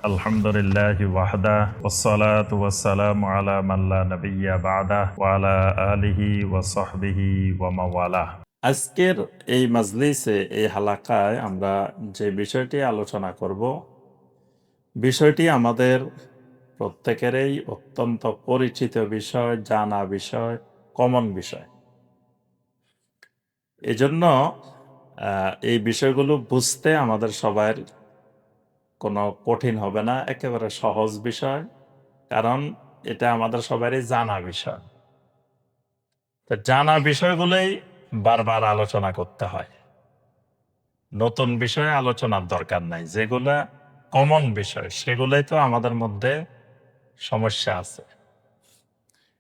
আলহামদুলিল্লাহি ওয়াহদা ওয়াসসালাতু ওয়াসসালামু আলা মান লা নাবিয়্যা বা'দা ওয়া আলা আলিহি ওয়া সাহবিহি ওয়া মাওয়ালা। আজকের এই মাজলিসে এই হালাকায় আমরা যে বিষয়টি আলোচনা করব, বিষয়টি আমাদের প্রত্যেকেরই অত্যন্ত পরিচিত বিষয়, জানা বিষয়, কমন বিষয়। এজন্য এই বিষয়গুলো বুঝতে আমাদের সবার কোনো কঠিন হবে না, একেবারে সহজ বিষয়। কারণ এটা আমাদের সবারই জানা বিষয়। তো জানা বিষয়গুলোই বারবার আলোচনা করতে হয়। নতুন বিষয়ে আলোচনার দরকার নাই। যেগুলা কমন বিষয় সেগুলোই তো আমাদের মধ্যে সমস্যা আছে।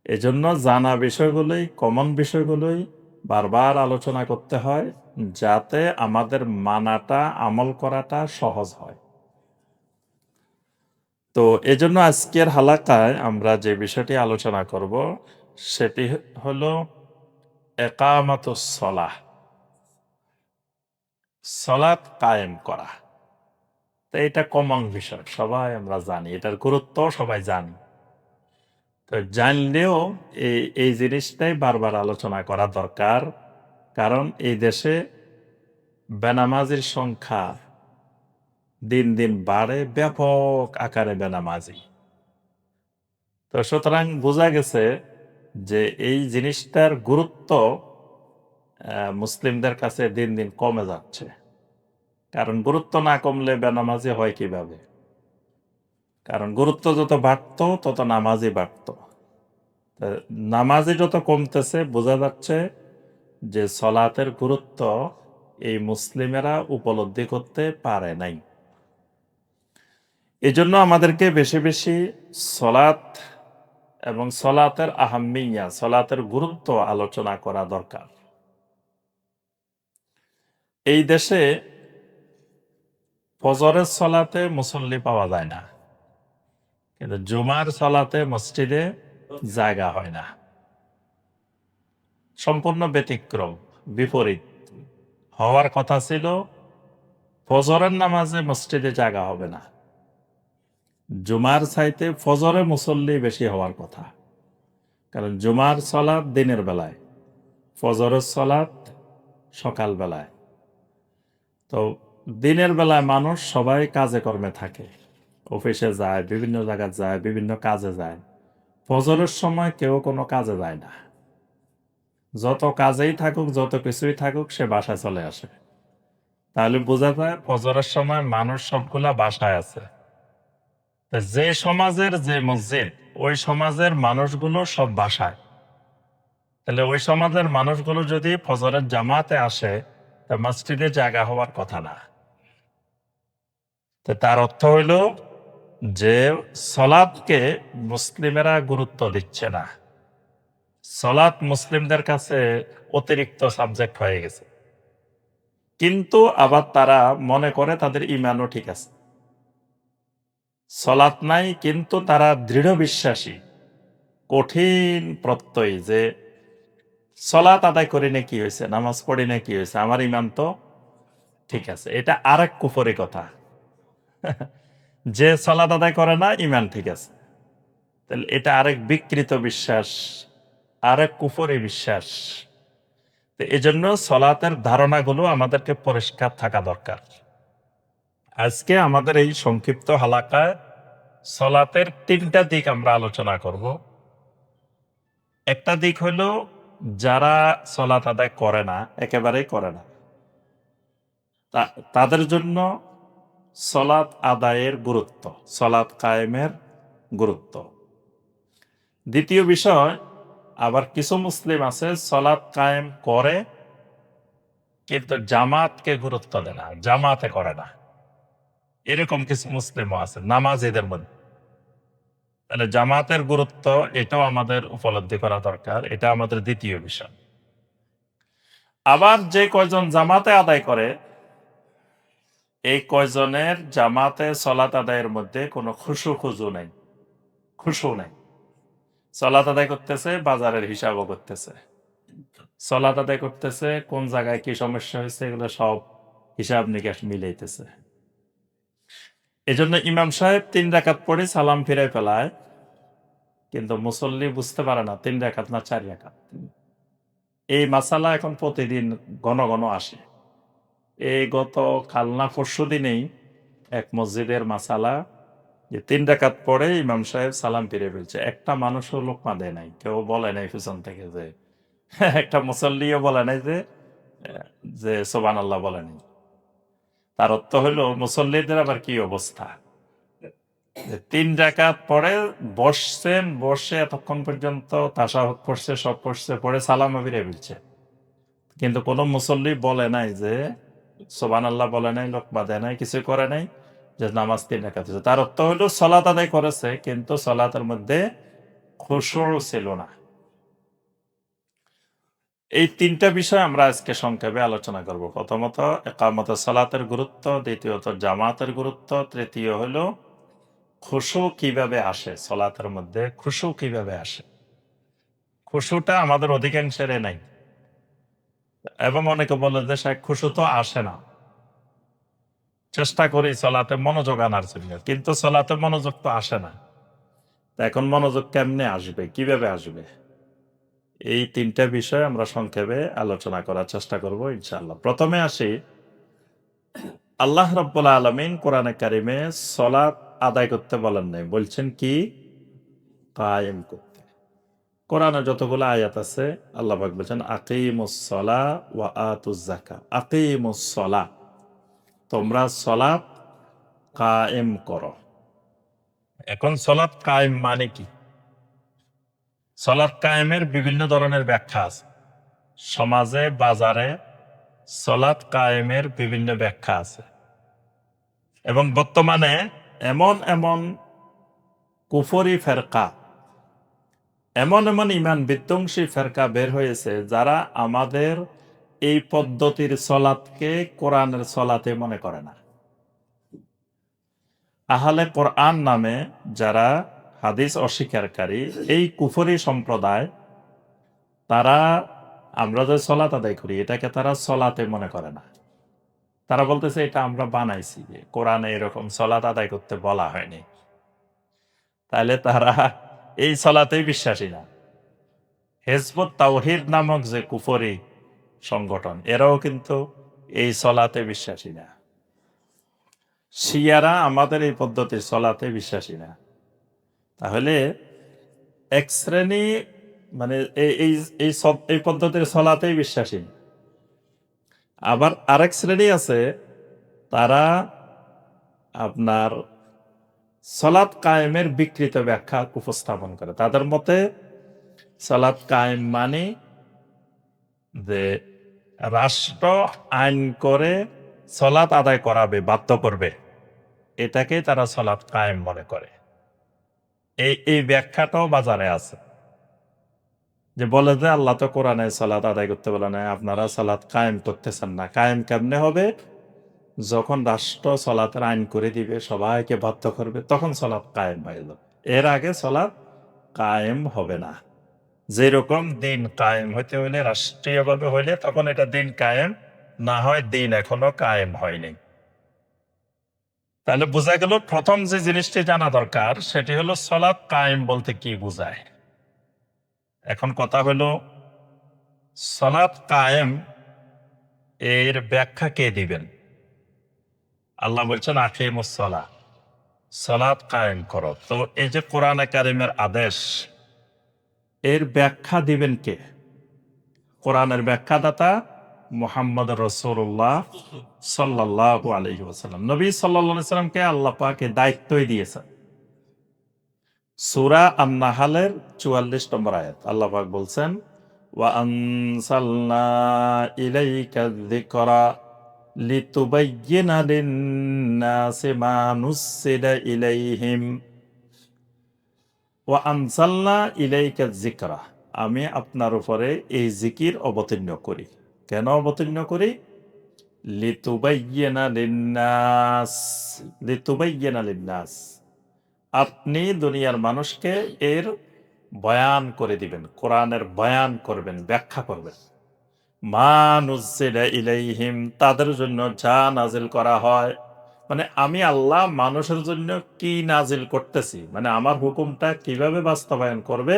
এজন্য জানা বিষয়গুলোই, কমন বিষয়গুলোই বারবার আলোচনা করতে হয়, যাতে আমাদের মানাটা, আমল করাটা সহজ হয়। তো এজন্য আজকের হালাকায় আমরা যে বিষয়টি আলোচনা করব সেটি হলো একামাতুস সলাহ, সলাত কায়েম করা। তো এটা কমন বিষয়, সবাই আমরা জানি, এটার গুরুত্ব সবাই জানি। তো জানলেও এই জিনিসটাই বারবার আলোচনা করা দরকার। কারণ এই দেশে বেনামাজির সংখ্যা দিন দিন বাড়ে, ব্যাপক আকারে বেনামাজি। তো সুতরাং বোঝা গেছে যে এই জিনিসটার গুরুত্ব মুসলিমদের কাছে দিন দিন কমে যাচ্ছে। কারণ গুরুত্ব না কমলে বেনামাজি হয় কিভাবে? কারণ গুরুত্ব যত বাড়তো তত নামাজই বাড়তো। নামাজই যত কমতেছে, বোঝা যাচ্ছে যে সলাতের গুরুত্ব এই মুসলিমেরা উপলব্ধি করতে পারে নাই। এজন্য আমাদেরকে বেশি বেশি সলাত এবং সলাতের আহাম্মিয়া, সলাতের গুরুত্ব আলোচনা করা দরকার। এই দেশে ফজরের সলাতে মুসল্লি পাওয়া যায় না, কিন্তু জুমার সলাতে মসজিদে জায়গা হয় না। সম্পূর্ণ ব্যতিক্রম, বিপরীত। হওয়ার কথা ছিল ফজরের নামাজে মসজিদে জায়গা হবে না, জুমার চাইতে ফজরে মুসল্লি বেশি হওয়ার কথা। কারণ জুমার সলাৎ দিনের বেলায়, ফজরের সলাৎ সকাল বেলায়। তো দিনের বেলায় মানুষ সবাই কাজে কর্মে থাকে, অফিসে যায়, বিভিন্ন জায়গায় যায়, বিভিন্ন কাজে যায়। ফজরের সময় কেউ কোনো কাজে যায় না। যত কাজেই থাকুক, যত কিছুই থাকুক, সে বাসায় চলে আসে। তাহলে বোঝা যায় ফজরের সময় মানুষ সবগুলা বাসায় আছে। তা যে সমাজের যে মসজিদ, ওই সমাজের মানুষগুলো সব বাসায়। তাহলে ওই সমাজের মানুষগুলো যদি ফজরের জামাতে আসে, তা মসজিদে জায়গা হওয়ার কথা না। তো তার অর্থ হইল যে সলাৎকে মুসলিমেরা গুরুত্ব দিচ্ছে না। সলাৎ মুসলিমদের কাছে অতিরিক্ত সাবজেক্ট হয়ে গেছে। কিন্তু আবার তারা মনে করে তাদের ইমানও ঠিক আছে। সলাৎ নাই, কিন্তু তারা দৃঢ় বিশ্বাসী, কঠিন প্রত্যয়ী যে সলাৎ আদায় করি না কি হয়েছে, নামাজ পড়ি না কি হয়েছে, আমার ইমান তো ঠিক আছে। এটা আরেক কুফরি কথা। যে সলাৎ আদায় করে না, ইমান ঠিক আছে। তাহলে এটা আরেক বিকৃত বিশ্বাস, আরেক কুফরি বিশ্বাস। তো এজন্য সলাতের ধারণাগুলো আমাদেরকে পরিষ্কার থাকা দরকার। আজকে আমাদের এই সংক্ষিপ্ত হালাকায় সলাতের ৩টা দিক আমরা আলোচনা করব। একটা দিক হলো যারা সলাত আদায় করে না, একেবারেই করে না, তাদের জন্য সলাত আদায়ের গুরুত্ব, সলাত কায়েমের গুরুত্ব। দ্বিতীয় বিষয়, আবার কিছু মুসলিম আছে সলাত কায়েম করে কিন্তু জামাতকে গুরুত্ব দেয় না, জামাতে করে না। এরকম কিছু মুসলিমও আছে নামাজীদের মধ্যে। তাহলে জামাতের গুরুত্ব এটাও আমাদের উপলব্ধি করা দরকার। এটা আমাদের দ্বিতীয় বিষয়। আবার যে কয়জন জামাতে আদায় করে, এই কয়জনের জামাতে সলাত আদায়ের মধ্যে কোনো খুশু নেই, খুশু নেই। সলাত আদায় করতেছে, বাজারের হিসাবও করতেছে। সলাত আদায় করতেছে, কোন জায়গায় কি সমস্যা হয়েছে এগুলো সব হিসাব নিকাশ মিলাইতেছে। এই জন্য ইমাম সাহেব ৩ রাকাত পড়ে সালাম ফিরাই ফেলায়, কিন্তু মুসল্লি বুঝতে পারে না ৩ রাকাত না ৪ রাকাত। এই মাসালা এখন প্রতিদিন ঘন ঘন আসে। এই গত কাল না পরশু দিনেই এক মসজিদের মাসালা যে ৩ রাকাত পড়ে ইমাম সাহেব সালাম ফিরে ফেলছে। একটা মানুষও লোকমা দেয় নাই। কেউ বলে নাই পিছন থেকে যে একটা মুসল্লিও বলে নাই যে সুবহানাল্লাহ বলে নাই। তার অর্থ হইল মুসল্লিদের আবার কি অবস্থা? যে ৩ রাকাত পড়ে বসছেন, বসে এতক্ষণ পর্যন্ত তাশাহুদ পড়ছে, সব পড়ছে, পড়ে সালামও ফিরে ফেলছে। কিন্তু কোন মুসল্লি বলে নাই যে সুবহানাল্লাহ বলে নাই, লোকমা দেয় নাই, কিছু করে নাই, যে নামাজ ৩ রাকাত হয়েছে। তার অর্থ হইল সলাত আদায় করেছে, কিন্তু সলাতের মধ্যে খুশু ছিল না। এই ৩টা বিষয় আমরা আজকে সংক্ষেপে আলোচনা করব। প্রথমত ইকামতে সলাতের গুরুত্ব, দ্বিতীয়ত জামাতের গুরুত্ব, তৃতীয় হইল খুশু কিভাবে আসে সলাতের মধ্যে, খুশু কিভাবে আসে। খুশুটা আমাদের অধিকাংশের নাই, এবং অনেকে বলে যে শায়েখ খুশু তো আসে না। চেষ্টা করি সলাতে মনোযোগ আনার জন্য, কিন্তু সলাতে মনোযোগ তো আসে না। তা এখন মনোযোগ কেমনে আসবে, কিভাবে আসবে, এই ৩টা বিষয় আমরা সংক্ষেপে আলোচনা করার চেষ্টা করব ইনশাআল্লাহ। প্রথমে আসি, আল্লাহ রাব্বুল আলামিন কোরআনে কারিমে সলাত আদায় করতে বলেন নাই, বলছেন কি? কায়েম করতে। কোরআনে যতগুলো আয়াত আছে আল্লাহ পাক বলছেন আকিমুস সলা ওয়া আতুজ যাকাত। আকিমুস সলা, তোমরা সলাত কায়েম করো। এখন সলাত কায়েম মানে কি? সলাত কায়েমের বিভিন্ন ধরনের ব্যাখ্যা আছে। সমাজে, বাজারে সলাত কায়েমের বিভিন্ন ব্যাখ্যা আছে, এবং বর্তমানে এমন এমন কুফরি ফেরকা, এমন এমন ইমান বিধ্বংসী ফেরকা বের হয়েছে যারা আমাদের এই পদ্ধতির সলাতকে কোরআনের সলাতে মনে করে না। আহলে কোরআন নামে যারা হাদিস অস্বীকারী, এই কুফরি সম্প্রদায়, তারা আমরা যে সলাত আদায় করি এটাকে তারা সলাতে মনে করে না। তারা বলতেছে এটা আমরা বানাইছি, কোরআনে এরকম সলাত আদায় করতে বলা হয়নি। তাহলে তারা এই সলাতেই বিশ্বাসী না। হিজবুত তাওহীদ নামক যে কুফরি সংগঠন, এরাও কিন্তু এই সলাতে বিশ্বাসী না। শিয়ারা আমাদের এই পদ্ধতির সলাতে বিশ্বাসী না। তাহলে এক শ্রেণী মানে এই পদ্ধতির সলাতেই বিশ্বাসী না। আবার আরেক শ্রেণী আছে, তারা আপনার সলাত কায়েমের বিকৃত ব্যাখ্যা উপস্থাপন করে। তাদের মতে সলাত কায়েম মানে যে রাষ্ট্র আইন করে সলাত আদায় করাবে, বাধ্য করবে, এটাকে তারা সলাত কায়েম মনে করে। এই ব্যাখ্যাটাও বাজারে আছে, যে বলে যে আল্লাহ তো কোরআনে সলাত আদায় করতে বলে না, আপনারা সলাত কায়েম করতেছেন না। কায়েম কেমনে হবে? যখন রাষ্ট্র সলাতের আইন করে দিবে, সবাইকে বাধ্য করবে, তখন সলাত কায়েম হয়ে যাবে। এর আগে সলাত কায়েম হবে না। যেরকম দিন কায়েম হইতে হইলে রাষ্ট্রীয়ভাবে হইলে তখন এটা দিন কায়েম, না হয় দিন এখনো কায়েম হয়নি। তাহলে বোঝা গেল প্রথম যে জিনিসটি জানা দরকার সেটি হলো সলাত কায়েম বলতে কি বোঝায়। এখন কথা হলো সলাত কায়েম এর ব্যাখ্যা কে দিবেন? আল্লাহ বলছেন আকিমুস সলাহ, সলাত কায়েম করো। তো এই যে কোরআনে কারিমের আদেশ, এর ব্যাখ্যা দিবেন কে? কোরআনের ব্যাখ্যাদাতা মুহাম্মদ রাসূলুল্লাহ সাল্লাল্লাহু আলাইহি ওয়াসাল্লাম। নবী সাল্লাল্লাহু আলাইহি ওয়াসাল্লামকে আল্লাহ পাক এই দায়িত্বই দিয়েছেন। সূরা আন-নাহলের ৪৪ নম্বর আয়াত আল্লাহ পাক বলছেন ওয়া আনসালনা ইলাইকা যিকরা লিতুবাইয়িনা লিন-নাসি মা নুসসিলা ইলাইহিম ওয়া আনসালনা ইলাইকা যিকরা, আমি আপনার উপরে এই জিকির অবতীর্ণ করি। কেন অবতীর্ণ করি? লিতুবাইয়িনা লিন-নাস, লিতুবাইয়িনা লিন-নাস, আপনি দুনিয়ার মানুষকে এর বয়ান করে দিবেন, কোরআনের বয়ান করবেন, ব্যাখ্যা করবেন। মা নুজ্জিলা ইলাইহিম, তাদের জন্য যা নাজিল করা হয়, মানে আমি আল্লাহ মানুষের জন্য কি নাজিল করতেছি, মানে আমার হুকুমটা কিভাবে বাস্তবায়ন করবে,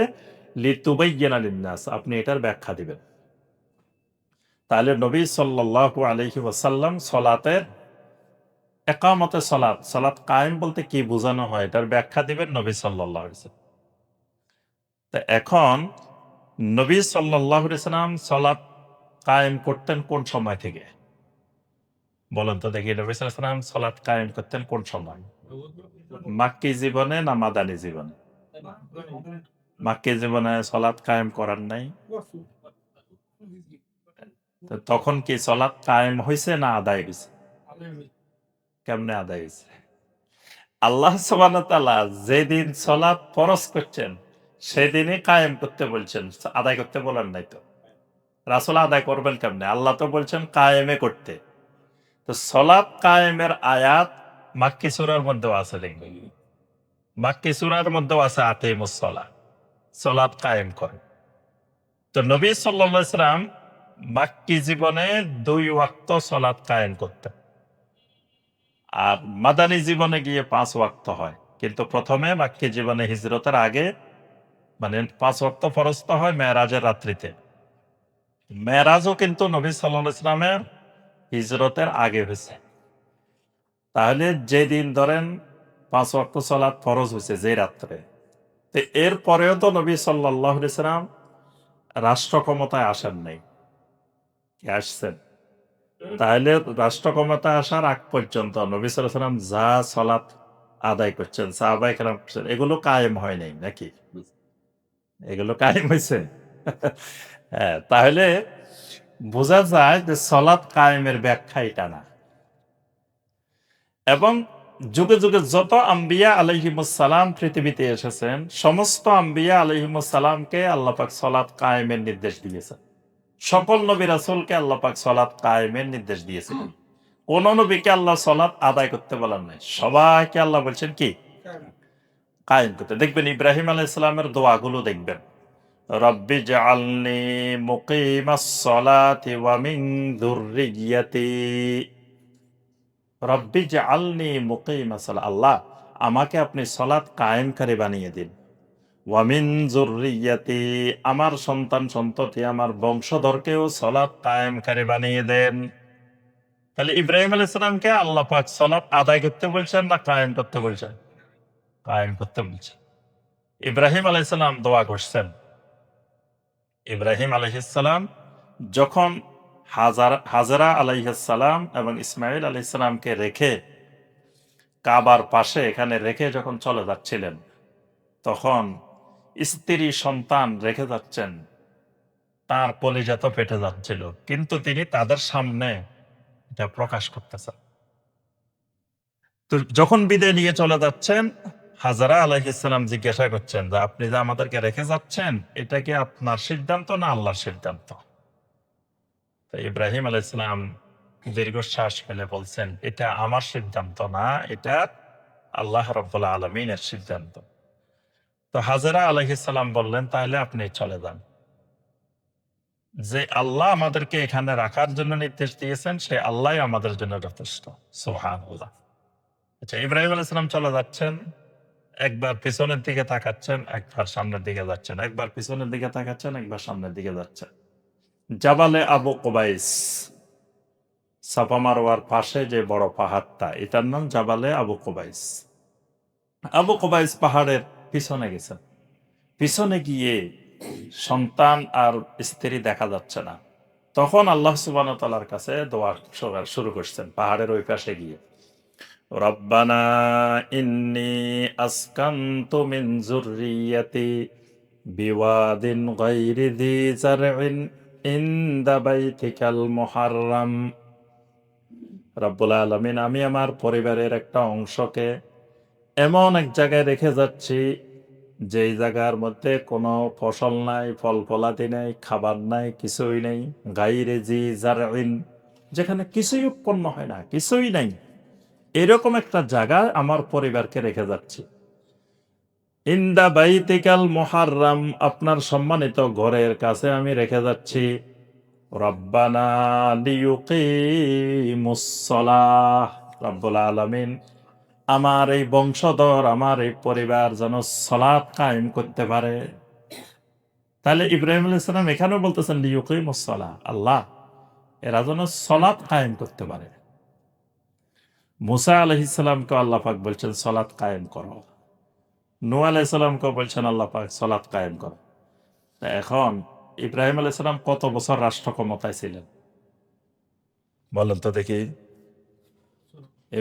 লিতুবাইয়িনা লিন্নাস, আপনি এটার ব্যাখ্যা দিবেন। তাহলে নবী সাল্লাল্লাহু আলাইহি ওয়াসাল্লাম সলাতের একামতে সলাত, সলাত কায়েম বলতে কি বোঝানো হয় এটার ব্যাখ্যা দিবেন নবী সাল্লাল্লাহু আলাইহি ওয়াসাল্লাম। তো এখন নবী সাল্লাল্লাহু আলাইহি ওয়াসাল্লাম সলাত কায়েম করতেন কোন সময় থেকে? বলেন তো দেখি, নবী সাল্লাল্লাহু আলাইহি ওয়াসাল্লাম সলাত কায়েম করতেন কোন সময়? মাক্কি জীবনে না মাদানী জীবনে? মাক্কি জীবনে সলাত কায়েম করার নাই। তো তখন কি সলাত কায়েম হইছে না আদায় হইছে? কেমনে আদায় হইছে? আল্লাহ সুবহানাহু ওয়া তাআলা যেদিন সলাত ফরজ করছেন সেদিনই কায়েম করতে বলছেন, আদায় করতে বলেন নাই তো। রাসূল আদায় করবেন কেমনে? আল্লাহ তো বলছেন কায়েমে করতে। তো সলাত কায়েমের আয়াত মাক্কি সূরার মধ্যেও আছে দেখবেন। মাক্কি সূরার মধ্যেও আছে আকিমুস সালাহ, সলাত কায়েম করে। তো নবী সাল্লাল্লাহু আলাইহি ওয়াসাল্লাম মাক্কি জীবনে ২ ওয়াক্ত সলাত কায়েম করতেন। আর মাদানী জীবনে গিয়ে ৫ ওয়াক্ত হয়। কিন্তু প্রথমে মাক্কি জীবনে হিজরতের আগে মানে ৫ ওয়াক্ত ফরজ তো হয় মেরাজের রাত্রিতে। মেরাজও কিন্তু নবী সাল্লাল্লাহু আলাইহি ওয়াসাল্লামের হিজরতের আগে হইছে। তাহলে যেদিন ধরেন ৫ ওয়াক্ত সলাত ফরজ হইছে যে রাত্রে, তো এর পরেও তো নবী সাল্লাল্লাহু আলাইহি ওয়াসাল্লাম রাষ্ট্র ক্ষমতায় আসেন নাই। কি আসছেন? তাহলে রাষ্ট্র ক্ষমতায় আসার আগ পর্যন্ত নবী সাল্লাল্লাহু আলাইহি ওয়াসাল্লাম যা সলাত আদায় করছেন, সাহাবায়ে কেরাম করছেন, এগুলো কায়েম হয় নাই নাকি? এগুলো কায়েম হইছে? হ্যাঁ, তাহলে বোঝা যায় যে সলাত কায়েমের ব্যাখ্যা এটা না। এবং যুগে যুগে যত আম্বিয়া আলাইহিমুস সালাম পৃথিবীতে এসেছেন, সমস্ত আম্বিয়া আলাইহিমুস সালামকে আল্লাহ পাক সলাত কায়েমের নির্দেশ দিয়েছেন। সকল নবী রাসূলকে আল্লাহ পাক সলাত কায়েমের নির্দেশ দিয়েছিলেন। কোন নবীকে আল্লাহ সলাত আদায় করতে বলেন নাই। সবাইকে আল্লাহ বলছেন কি? কায়েম করতে। দেখবেন ইব্রাহিম আলাইহিস সালামের দোয়াগুলো দেখবেন। রব্বি জাআলনি মুকিমাস সলাতি ওয়া মিন যুররিয়্যাতি। রব্বি জাআলনি মুকিমাস সালাহ, আল্লাহ আমাকে আপনি সলাত কায়েমকারী বানিয়ে দিন। ওয়া মিন যুররিয়্যাতি, আমার সন্তান সন্ততি আমার বংশধরকেও সলাত কায়েমকারী বানিয়ে দেন। তাহলে ইব্রাহিম আলাইহিস সালামকে আল্লাহ পাক সলাত আদায় করতে বলছেন না কায়েম করতে বলছেন? কায়েম করতে বলছেন। ইব্রাহিম আলাইহিস সালাম দোয়া করছেন। ইব্রাহিম আলাইহিস সালাম যখন হাজরা আলাইহিস সালাম এবং ইসমাঈল আলাইহিস সালামকে রেখে কাবার পাশে এখানে রেখে যখন চলে যাচ্ছিলেন, তখন স্ত্রী সন্তান রেখে যাচ্ছেন, তার কলিজা তো ফেটে যাচ্ছিল, কিন্তু তিনি তাদের সামনে এটা প্রকাশ করতেছেন। তো যখন বিদায় নিয়ে চলে যাচ্ছেন, হাজরা আলাইহিস সালাম জিজ্ঞাসা করছেন যে আপনি যে আমাদেরকে রেখে যাচ্ছেন, এটা কি আপনার সিদ্ধান্ত না আল্লাহর সিদ্ধান্ত? তো ইব্রাহিম আলাইহিস সালাম দীর্ঘশ্বাস ফেলে বলছেন, এটা আমার সিদ্ধান্ত না, এটা আল্লাহ রাব্বুল আলামিনের সিদ্ধান্ত। তো হাজরা আলাইহিস সালাম বললেন, তাহলে আপনি চলে যান। যে আল্লাহ আমাদেরকে এখানে রাখার জন্য নির্দেশ দিয়েছেন, সে আল্লাহই আমাদের জন্য যথেষ্ট। সুবহানাল্লাহ। আচ্ছা, ইব্রাহিম আলাইহিস সালাম চলে যাচ্ছেন, একবার পিছনের দিকে তাকাচ্ছেন, একবার সামনের দিকে যাচ্ছেন, একবার পিছনের দিকে তাকাচ্ছেন, একবার সামনের দিকে যাচ্ছেন। জাবালে আবু কুবাইস, সাফা মারওয়ার পাশে যে বড় পাহাড়টা, এটার নাম জাবালে আবু কুবাইস। আবু কুবাইস পাহাড়ের পিছনে গেছেন। পিছনে গিয়ে সন্তান আর স্ত্রী দেখা যাচ্ছে না। তখন আল্লাহ সুবহানাহু ওয়া তাআলার কাছে দোয়া শুরু করছেন পাহাড়ের ওই পাশে গিয়ে। রব্বানা ইন্নী আসকানতু মিন যুররিয়্যাতি বিওয়াদিন গায়রি যি জারইন ইনদা বাইতিকাল মুহাররাম। রব্বুল আলামিন, আমি আমার পরিবারের একটা অংশকে এমন এক জায়গায় রেখে যাচ্ছি, যেই জায়গার মধ্যে কোনো ফসল নাই, ফল ফলাদি নাই, খাবার নাই, কিছুই নেই। গায়রি যি জারইন, যেখানে কিছুই উৎপন্ন হয় না, কিছুই নাই, এরকম একটা জায়গায় আমার পরিবারকে রেখে যাচ্ছি। ইনদা বাইতিকাল মুহাররাম, আপনার সম্মানিত ঘরের কাছে আমি রেখে যাচ্ছি। রব্বানা লিয়ুকিমুস সালাহ, রব্বুল আলামিন আমার এই বংশধর, আমার এই পরিবার যেন সালাত কায়েম করতে পারে। তাহলে ইব্রাহিম আলাইহিস সালাম এখানেও বলতেছেন লিয়ুকিমুস সালাহ, আল্লাহ এরা যেন সালাত কায়েম করতে পারে। মুসা আলাইহিস সালামকে আল্লাহ পাক বলছেন সালাত কায়েম করো। নূহ আলাইহিস সালামকে বলছেন আল্লাহ পাক সালাত কায়েম করো। তা এখন ইব্রাহিম আলাইহিস সালাম কত বছর রাষ্ট্র ক্ষমতায় ছিলেন বলেন তো দেখি?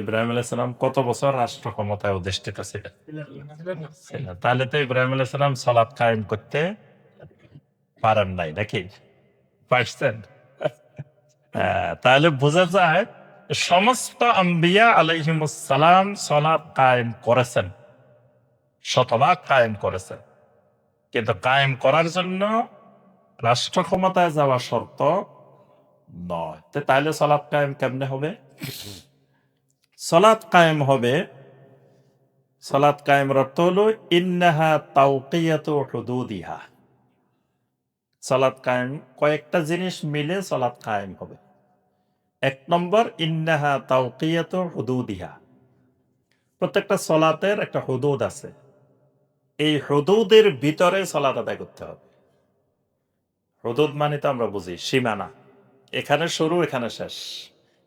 ইব্রাহিম আলাইহিস সালাম কত বছর রাষ্ট্র ক্ষমতায় অধিষ্ঠিত ছিলেন? ছিলেন। তাহলে তো ইব্রাহিম আলাইহিস সালাম সালাত কায়েম করতে পারেন নাই নাকি? পারছেন? তাহলে বোঝা যায় সমস্ত আম্বিয়া আলাইহিমুস সালাম সালাত কায়েম করেছেন, শতভাগ কায়েম করেছেন। কিন্তু কায়েম করার জন্য রাষ্ট্র ক্ষমতায় যাওয়া শর্ত নয়। তাহলে সালাত কায়েম কেমনে হবে? সালাত কায়েম হবে, সালাত কায়েমের অর্থ হলো ইন্নাহা তাওকিয়াতু হুদুদিহা। সালাত কায়েম কয়েকটা জিনিস মিলে সালাত কায়েম হবে। এক নম্বর ইন্নাহা তাওকিয়াতু হুদুদিহা। প্রত্যেকটা সালাতের একটা হুদুদ আছে। এই হুদুদের ভিতরে সালাত আদায় করতে হবে। হুদুদ মানে তো আমরা বুঝি সীমানা। এখানে শুরু, এখানে শেষ।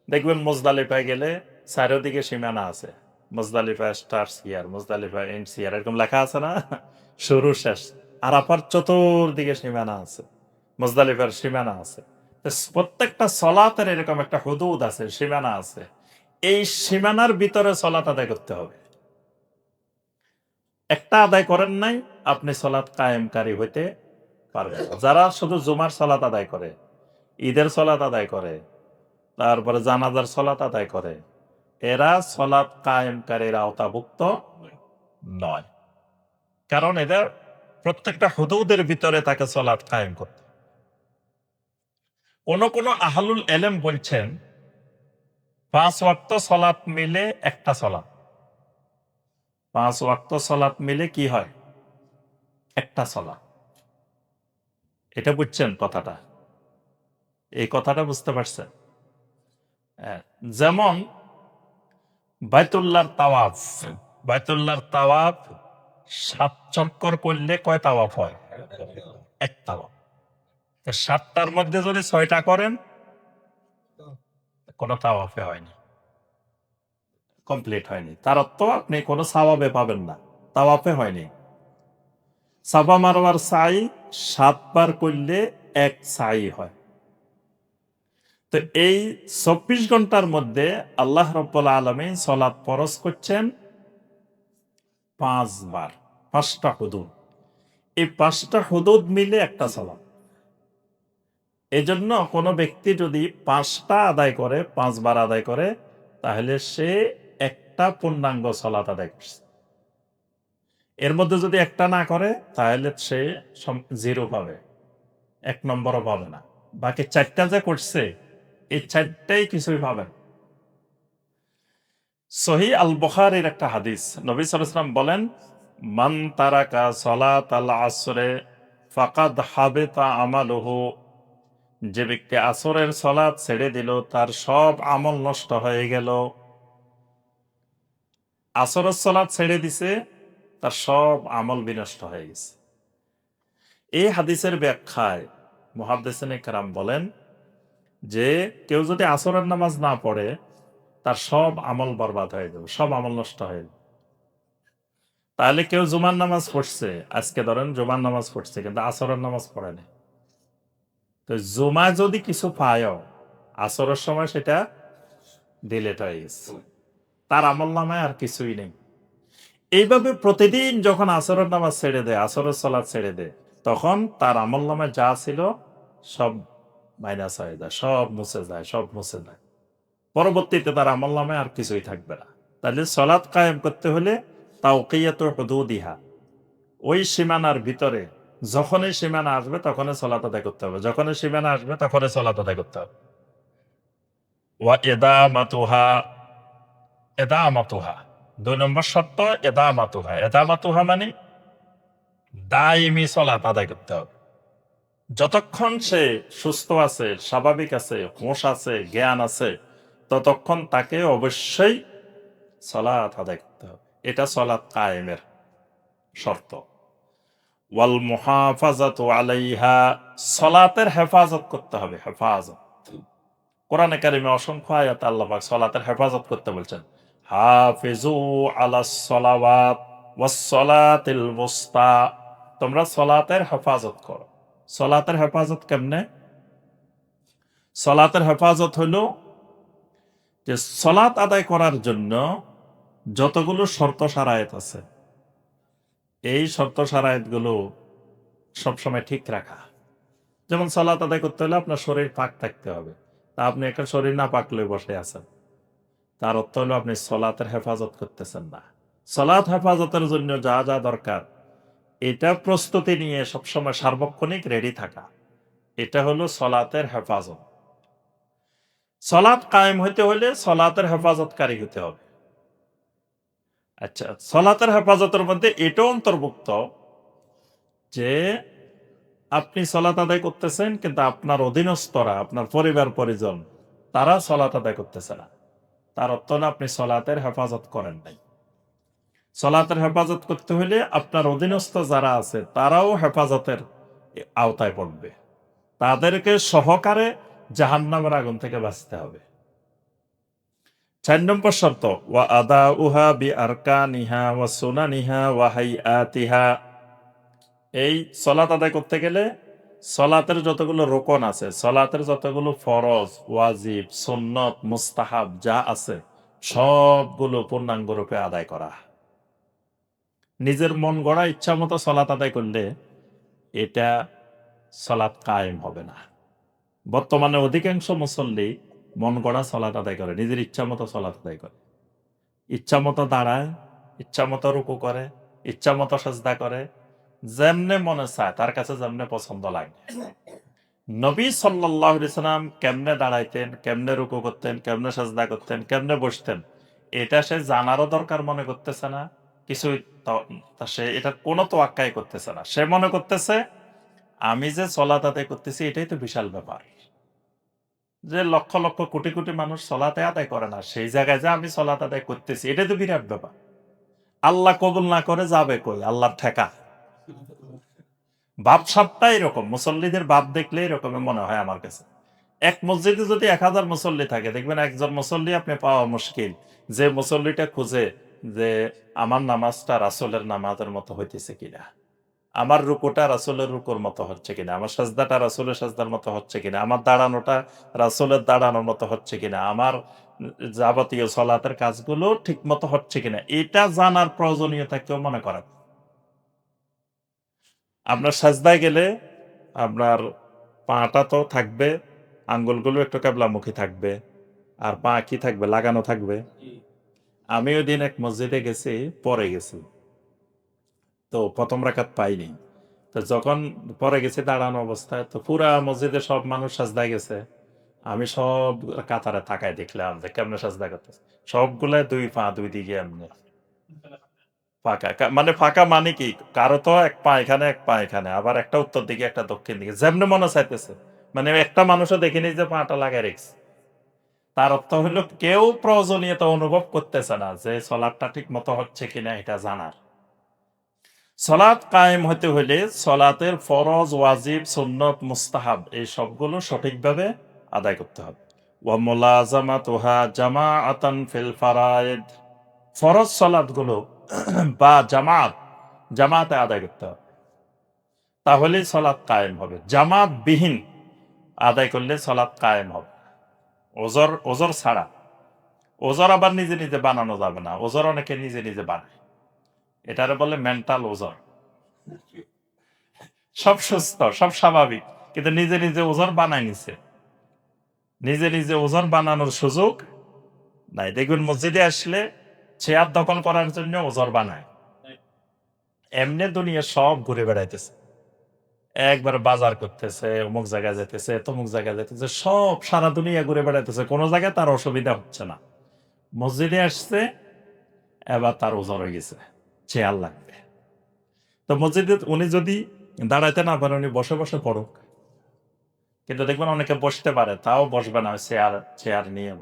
দেখবেন মুজদালিফায় গেলে চারিদিকে সীমানা আছে। Muzdalifah starts here, Muzdalifah ends here, এরকম লেখা আছে না? শুরু শেষ। আরাফার চতুর্দিকে সীমানা আছে, মুজদালিফার সীমানা আছে। তো প্রত্যেকটা সলাতের এরকম একটা হুদুদ আছে, সীমানা আছে। এই সীমানার ভিতরে সলাত আদায় করতে হবে। একটা আদায় করেন নাই, আপনি সলাত কায়েমকারী হইতে পারবেন না। যারা শুধু জুমার সলাত আদায় করে, ঈদের সলাত আদায় করে, তারপরে জানাজার সলাত আদায় করে, এরা সলাত কায়েমকারীর আওতাভুক্ত নয়। কারণ এদের প্রত্যেকটা হুদুদের ভিতরে তাকে সলাত কায়েম করতে। কোন আহলুল এলেম বলছেন 5 ওয়াক্ত সলাত মিলে একটা সলাত। 5 ওয়াক্ত সলাত মিলে কি হয়? একটা সলাত। এটা বুঝছেন কথাটা? এই কথাটা বুঝতে পারছেন? হ্যাঁ, যেমন বাইতুল্লাহর তাওয়াফ। বাইতুল্লাহর তাওয়াফ 7 চক্কর করলে কয় তাওয়াফ হয়? এক তাওয়াফ। 7টার মধ্যে যদি 6টা করেন, কোনো তাওয়াফে হয়নি, কমপ্লিট হয়নি। তার অর্থ আপনি কোনো সাওয়াবে পাবেন না, তাওয়াফে হয়নি। সাফা মারওয়ার সাই 7 বার করলে এক সাই হয়। তো এই 24 ঘন্টার মধ্যে আল্লাহ রাব্বুল আলামিন সালাত ফরজ করছেন 5 বার, 5টা হুদুদ। এই 5টা হুদুদ মিলে একটা সালাত। এজন্য কোনো ব্যক্তি যদি 5টা আদায় করে, 5 বার আদায় করে, তাহলে সে একটা পূর্ণাঙ্গ সালাত আদায় করছে। এর মধ্যে যদি একটা না করে, তাহলে সে 0 পাবে, 1 নম্বরও পাবে না। বাকি 4টা যে করছে, এই 4টাই কিছুই পাবে না। সহিহ আল বুখারীর একটা হাদিস, নবী সাল্লাল্লাহু আলাইহি ওয়াসাল্লাম বলেন, মান তারাকা সালাতাল আসরে ফাকাদ হাবিতা আমালুহু। যে ব্যক্তি আসরের সালাত ছেড়ে দিল, তার সব আমল নষ্ট হয়ে গেল। আসরের সালাত ছেড়ে দিছে, তার সব আমল বিনষ্ট হয়ে গেছে। এই হাদিসের ব্যাখ্যায় মুহাদ্দিসিনে কেরাম বলেন যে কেউ যদি আসরের নামাজ না পড়ে, তার সব আমল বরবাদ হয়ে যাবে, সব আমল নষ্ট হয়ে যাবে। তাহলে কেউ জুমার নামাজ পড়ছে, আজকে ধরেন জুমার নামাজ পড়ছে কিন্তু আসরের নামাজ পড়েনি, তো জুমা যদি কিছু পায়, আসরের সময় সেটা ডিলেট হয়ে গেছে, তার আমল নামায় আর কিছুই নেই। এইভাবে প্রতিদিন যখন আসরের নামাজ ছেড়ে দেয়, আসরের সালাত ছেড়ে দেয়, তখন তার আমল নামায় যা ছিল সব মাইনাস হয়ে যায়, সব মুছে যায়, সব মুছে যায়। পরবর্তীতে তার আমল নামায় আর কিছুই থাকবে না। তাহলে সালাত কায়েম করতে হলে তাওকিয়াতুল হুদুদিহা, ওই সীমানার ভিতরে যখনই সীমানা আসবে তখনই সালাত আদায় করতে হবে, যখনই সীমানা আসবে তখনই সালাত আদায় করতে হবে। ওয়া ইদামাতুহা, এদামাতুহা 2 নম্বর শর্ত এদামাতুহা। এদামাতুহা মানে দাইমি সালাত আদায় করতে হবে। যতক্ষণ সে সুস্থ আছে, স্বাভাবিক আছে, হোশ আছে, জ্ঞান আছে, ততক্ষণ তাকে অবশ্যই সালাত আদায় করতে হবে। এটা সালাত কায়েমের শর্ত। ওয়াল মুহাফাজাতু আলাইহা, সালাতের হেফাজত করতে হবে। হেফাজত, কোরআনে কারিমে অসংখ্য আয়াতে আল্লাহ পাক সালাতের হেফাজত করতে বলছেন। হাফিজু আলাস সালাওয়াত ওয়াস সালাতিল মুস্তা, তোমরা সালাতের হেফাজত করো। সালাতের হেফাজত কেমনে? সালাতের হেফাজত হলো যে সালাত আদায় করার জন্য যতগুলো শর্ত শারায়েত আছে, এই শর্ত শারায়েতগুলো সবসময় ঠিক রাখা। যেমন সালাত আদায় করতে হলে আপনার শরীর পাক থাকতে হবে। তা আপনি একটা শরীর না পাক লয়ে বসে আছেন, তার অর্থ হলো আপনি সলাতের হেফাজত করতেছেন না। সলাত হেফাজতের জন্য যা যা দরকার, এটা প্রস্তুতি নিয়ে সবসময় সার্বক্ষণিক রেডি থাকা, এটা হলো সলাতের হেফাজত। সলাত কায়েম হইতে হলে সলাতের হেফাজতকারী হতে হবে। আচ্ছা, সলাতের হেফাজতের মধ্যে এটাও অন্তর্ভুক্ত যে আপনি সলাত আদায় করতেছেন, কিন্তু আপনার অধীনস্থরা, আপনার পরিবার পরিজন, তারা সলাত আদায় করতেছে না। তার অর্থ হলো আপনি সলাতের হেফাজত করেন নাই। সলাতের হেফাজত করতে হলে আপনার অধীনস্থ যারা আছে তারাও হেফাজতের আওতায় পড়বে। তাদেরকে সহকারে জাহান্নামের আগুন থেকে বাঁচতে হবে। ৪ নম্বর শর্ত, ওয়া আদাউহা বিআরকানিহা ওয়া সুনানিহা ওয়া হাইআতিহা। এই সলাত আদায় করতে গেলে সলাতের যতগুলো রোকন আছে, সলাতের যতগুলো ফরজ, ওয়াজিব, সুন্নত, মুস্তাহাব যা আছে, সবগুলো পূর্ণাঙ্গ রূপে আদায় করা। নিজের মন গড়া ইচ্ছা মতো সলাত আদায় করলে এটা সলাত কায়েম হবে না। বর্তমানে অধিকাংশ মুসল্লি মন গড়া সলাত আদায় করে, নিজের ইচ্ছা মতো সলাত আদায় করে, ইচ্ছা মতো দাঁড়ায়, ইচ্ছা মতো রুকু করে, ইচ্ছা মতো সাজদা করে, যেমনে মনে চায়, তার কাছে যেমনে পছন্দ লাগে। নবী সাল্লাল্লাহু আলাইহি সাল্লাম কেমনে দাঁড়াইতেন, কেমনে রুকু করতেন, কেমনে সাজদা করতেন, কেমনে বসতেন, এটা সে জানারও দরকার মনে করতেছে না। কিছুই সে এটার কোনো তোয়াক্কাই করতেছে না। সে মনে করতেছে আমি যে সলাত আদায় করতেছি এটাই তো বিশাল ব্যাপার। যে লক্ষ লক্ষ কোটি কোটি মানুষ সলাতে আদায় করে না, সেই জায়গায় যে আমি সলাত আদায় করতেছি এটাই তো বিরাট ব্যাপার। আল্লাহ কবুল না করে যাবে কই? আল্লাহর ঠেকা। ভাবসাবটা এরকম, মুসল্লিদের ভাব দেখলে এরকমই মনে হয় আমার কাছে। এক মসজিদে যদি ১,০০০ মুসল্লি থাকে, দেখবেন একজন মুসল্লি আপনি পাওয়া মুশকিল, যে মুসল্লিটা খুঁজে যে আমার নামাজটা রাসূলের নামাজের মতো হইতেছে কিনা, আমার রুকুটা রাসূলের রুকুর মতো হচ্ছে কিনা, আমার সাজদাটা রাসূলের সাজদার মতো হচ্ছে কিনা, আমার দাঁড়ানোটা রাসূলের দাঁড়ানোর মতো হচ্ছে কিনা, আমার যাবতীয় সলাতের কাজগুলো ঠিক মতো হচ্ছে কিনা, এটা জানার প্রয়োজনীয়তা কেউ মনে করে না। আপনার সাজদায় গেলে আপনার পাটা তো থাকবে, আঙ্গুলগুলো একটু কেবলামুখী থাকবে, আর পা কি থাকবে? লাগানো থাকবে। আমি ওইদিন এক মসজিদে গেছি, পরে গেছি। তো ১ম রাকাত পাইনি। তো যখন পরে গেছি দাঁড়ানো অবস্থায়, তো পুরা মসজিদে সব মানুষ সাজদায় গেছে। আমি সব কাতারে তাকায় দেখলাম যে কেমনে সাজদা করতেছে। সবগুলা ২ পা ২ দিকে এমনি। ফাঁকা। মানে ফাঁকা মানে কি? কারো তো এক পা এখানে, এক পা এখানে। আবার একটা উত্তর দিকে, একটা দক্ষিণ দিকে। যেমনে মনে চাইতেছে। মানে একটা মানুষও দেখিনি যে পাটা লাগায় রেখছে। তার অর্থ হইল কেউ প্রয়োজনীয়তা অনুভব করতেছে না যে সলাৎটা ঠিক মতো হচ্ছে কিনা এটা জানার। সলাৎ কায়েম হতে হইলে সলাতের ফরজ, ওয়াজিব, সুন্নত, মুস্তাহাব এই সবগুলো সঠিকভাবে আদায় করতে হবে। ওয়া মুলাযামাতুহা জামাআতান ফিল ফারায়েদ। ফরজ সলাতগুলো বা জামাতে আদায় করতে হবে। তাহলেই সলাৎ কায়েম হবে। জামাতবিহীন আদায় করলে সলাৎ কায়েম হবে না। ওজর ছাড়া। ওজর আবার নিজে নিজে বানানো যাবে না। ওজর অনেকে নিজে নিজে বানায়। এটারে বলে মেন্টাল ওজর। সব সুস্থ, সব স্বাভাবিক। কিন্তু নিজে নিজে ওজর বানায় নিছে। নিজে নিজে ওজর বানানোর সুযোগ নাই। দেখবেন মসজিদে আসলে চেয়ার দখল করার জন্য ওজর বানায়। এমনে দুনিয়া সব ঘুরে বেড়াইতেছে। একবার বাজার করতেছে, অমুক জায়গায় যাইতেছে, তমুক জায়গায় যাইতেছে, সব সারা দুনিয়া ঘুরে বেড়াইতেছে। কোন জায়গায় তার অসুবিধা হচ্ছে না। মসজিদে আসছে, এবার তার ওজর হয়ে গেছে। চেয়ার লাগবে। তো মসজিদে উনি যদি দাঁড়াইতে না পারে, উনি বসে বসে পড়ুক। কিন্তু দেখবেন অনেকে বসতে পারে, তাও বসবে না, চেয়ার নিয়ে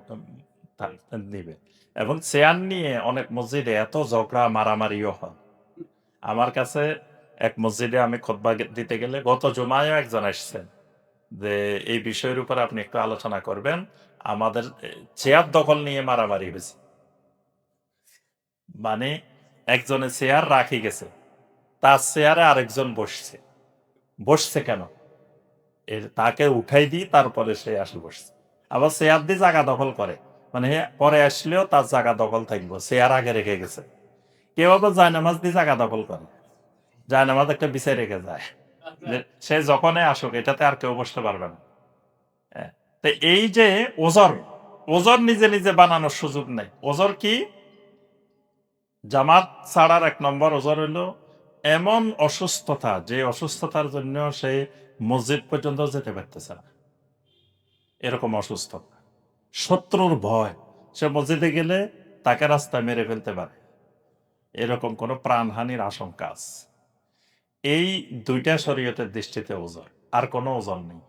নিবে। এবং চেয়ার নিয়ে অনেক মসজিদে এত ঝগড়া মারামারিও হয়। আমার কাছে এক মসজিদে আমি খুতবা দিতে গেলে গত জুমায়ও একজন আসছেন যে এই বিষয়ের উপর আপনি একটু আলোচনা করবেন। আমাদের চেয়ার দখল নিয়ে মারামারি হয়েছে। মানে একজনের চেয়ার রাখি গেছে, তার চেয়ারে আরেকজন বসছে। বসছে কেন? তাকে উঠাই দিই তারপরে সে আসে বসছে। আবার চেয়ার দিয়ে জায়গা দখল করে। মানে পরে আসলেও তার জায়গা দখল থাকবো, চেয়ার আগে রেখে গেছে। কেউ আবার জায়নামাজ দিয়ে জায়গা দখল করে, জায়নামাজ একটা বিছাই রেখে যায় যে সে যখনই আসুক এটাতে আর কেউ বসতে পারবে না। হ্যাঁ। তো এই যে ওজর, ওজর নিজে নিজে বানানোর সুযোগ নেই। ওজর কি? জামাত ছাড়ার এক নম্বর ওজর হইল এমন অসুস্থতা, যে অসুস্থতার জন্য সে মসজিদ পর্যন্ত যেতে পারতেছে না, এরকম অসুস্থতা। শত্রুর ভয়, সে মসজিদে গেলে তাকে রাস্তায় মেরে ফেলতে পারে, এরকম কোনো প্রাণহানির আশঙ্কা আছে। এই দুইটা শরীয়তের দৃষ্টিতে ওজর, আর কোনো ওজর নেই।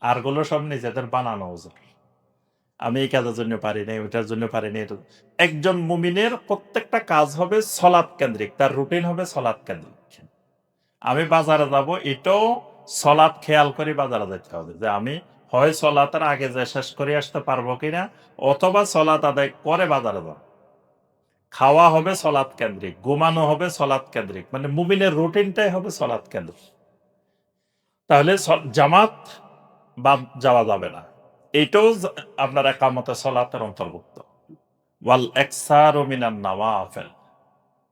আরগুলো সব নিজেদের বানানো ওজর। আমি এই কাজের জন্য পারি নাই, ওইটার জন্য পারি নাই। একজন মুমিনের প্রত্যেকটা কাজ হবে সলাৎ কেন্দ্রিক, তার রুটিন হবে সলাৎ কেন্দ্রিক। আমি বাজারে যাব, এটাও সলাৎ খেয়াল করে বাজারে যেতে হবে, যে আমি হয় সলাতের আগে যে শেষ করে আসতে পারবো কিনা, অথবা সলাৎ আদায় করে বাজারে যাব। খাওয়া হবে সলাৎ কেন্দ্রিক, ঘুমানো হবে সলাৎ কেন্দ্রিক, মানে মুমিনের রুটিনটাই হবে সলাৎ কেন্দ্রিক। তাহলে জামাত বাদ যাওয়া যাবে না। এটাও আপনার একামতে সলাতের অন্তর্ভুক্ত। ওয়াল একসারু মিনান নওয়াফিল,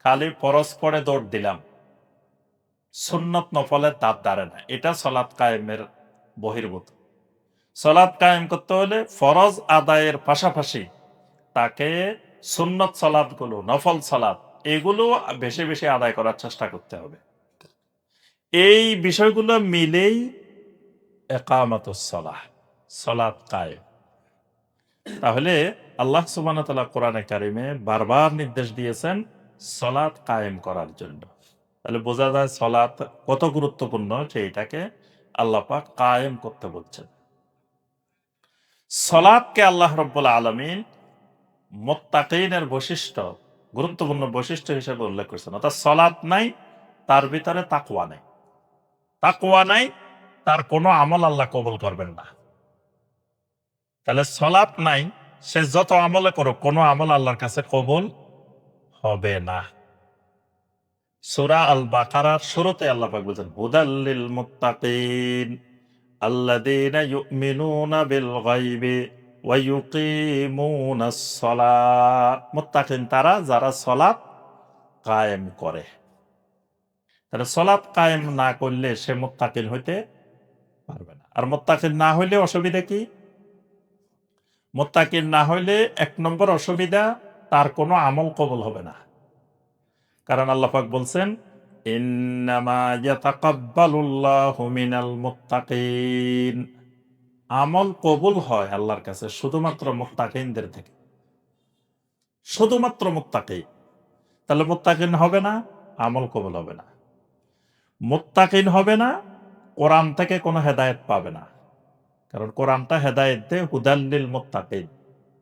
খালি ফরজ পড়ে দৌড় দিলাম, সুন্নত নফলের দাঁত দাঁড়ে না, এটা সলাৎ কায়েমের বহির্ভূত। সলাৎ কায়েম করতে হলে ফরজ আদায়ের পাশাপাশি তাকে সুন্নত সলাৎগুলো, নফল সলাৎ, এগুলো বেশি বেশি আদায় করার চেষ্টা করতে হবে। এই বিষয়গুলো মিলেই একামাতুস সালাহ, সলাৎ কায়েম। তাহলে আল্লাহ সুবহানাহু ওয়া তাআলা কোরআনে কারিমে বারবার নির্দেশ দিয়েছেন সলাৎ কায়েম করার জন্য। তাহলে বোঝা যায় সলাৎ কত গুরুত্বপূর্ণ, যে এটাকে আল্লাহ পাক কায়েম করতে বলছেন। সলাৎকে আল্লাহ রাব্বুল আলামিন মুত্তাকিনের বৈশিষ্ট্য, গুরুত্বপূর্ণ বৈশিষ্ট্য হিসেবে উল্লেখ করেছেন। অর্থাৎ সলাৎ নাই, তার ভিতরে তাকওয়া নাই। তাকওয়া নাই, তার কোনো আমল আল্লাহ কবুল করবেন না। তাহলে সলাৎ নাই, সে যত আমলে করুক, কোনো আমল আল্লাহর কাছে কবুল হবে না। সূরা আল বাকারার শুরুতে আল্লাহ পাক বলেছেন হুদাল লিল মুত্তাকিন আল্লাযীনা ইউমিনুনা বিল গায়বি ওয়া ইউকিমুনাস সালাত। মুত্তাকিন তারা যারা সালাত কায়েম করে। তাহলে সালাত কায়েম না করলে সে মুত্তাকিন হইতে পারবে না। আর মুত্তাকিন না হইলে অসুবিধা কি? মুত্তাকিন না হইলে এক নম্বর অসুবিধা, তার কোনো আমল কবুল হবে না। কারণ আল্লাহ পাক বলছেন ইন্নামা ইয়াতাকাব্বালুল্লাহু মিনাল মুত্তাকিন, আমল কবুল হয় আল্লাহর কাছে শুধুমাত্র মুত্তাকিনদের থেকে, শুধুমাত্র মুত্তাকি। তাহলে মুত্তাকিন হবে না, আমল কবুল হবে না। মুত্তাকিন হবে না, কোরআন থেকে কোনো হেদায়েত পাবে না। কারণ কোরআনটা হেদায়েত দেয় হুদাল্লিল মুত্তাকিন,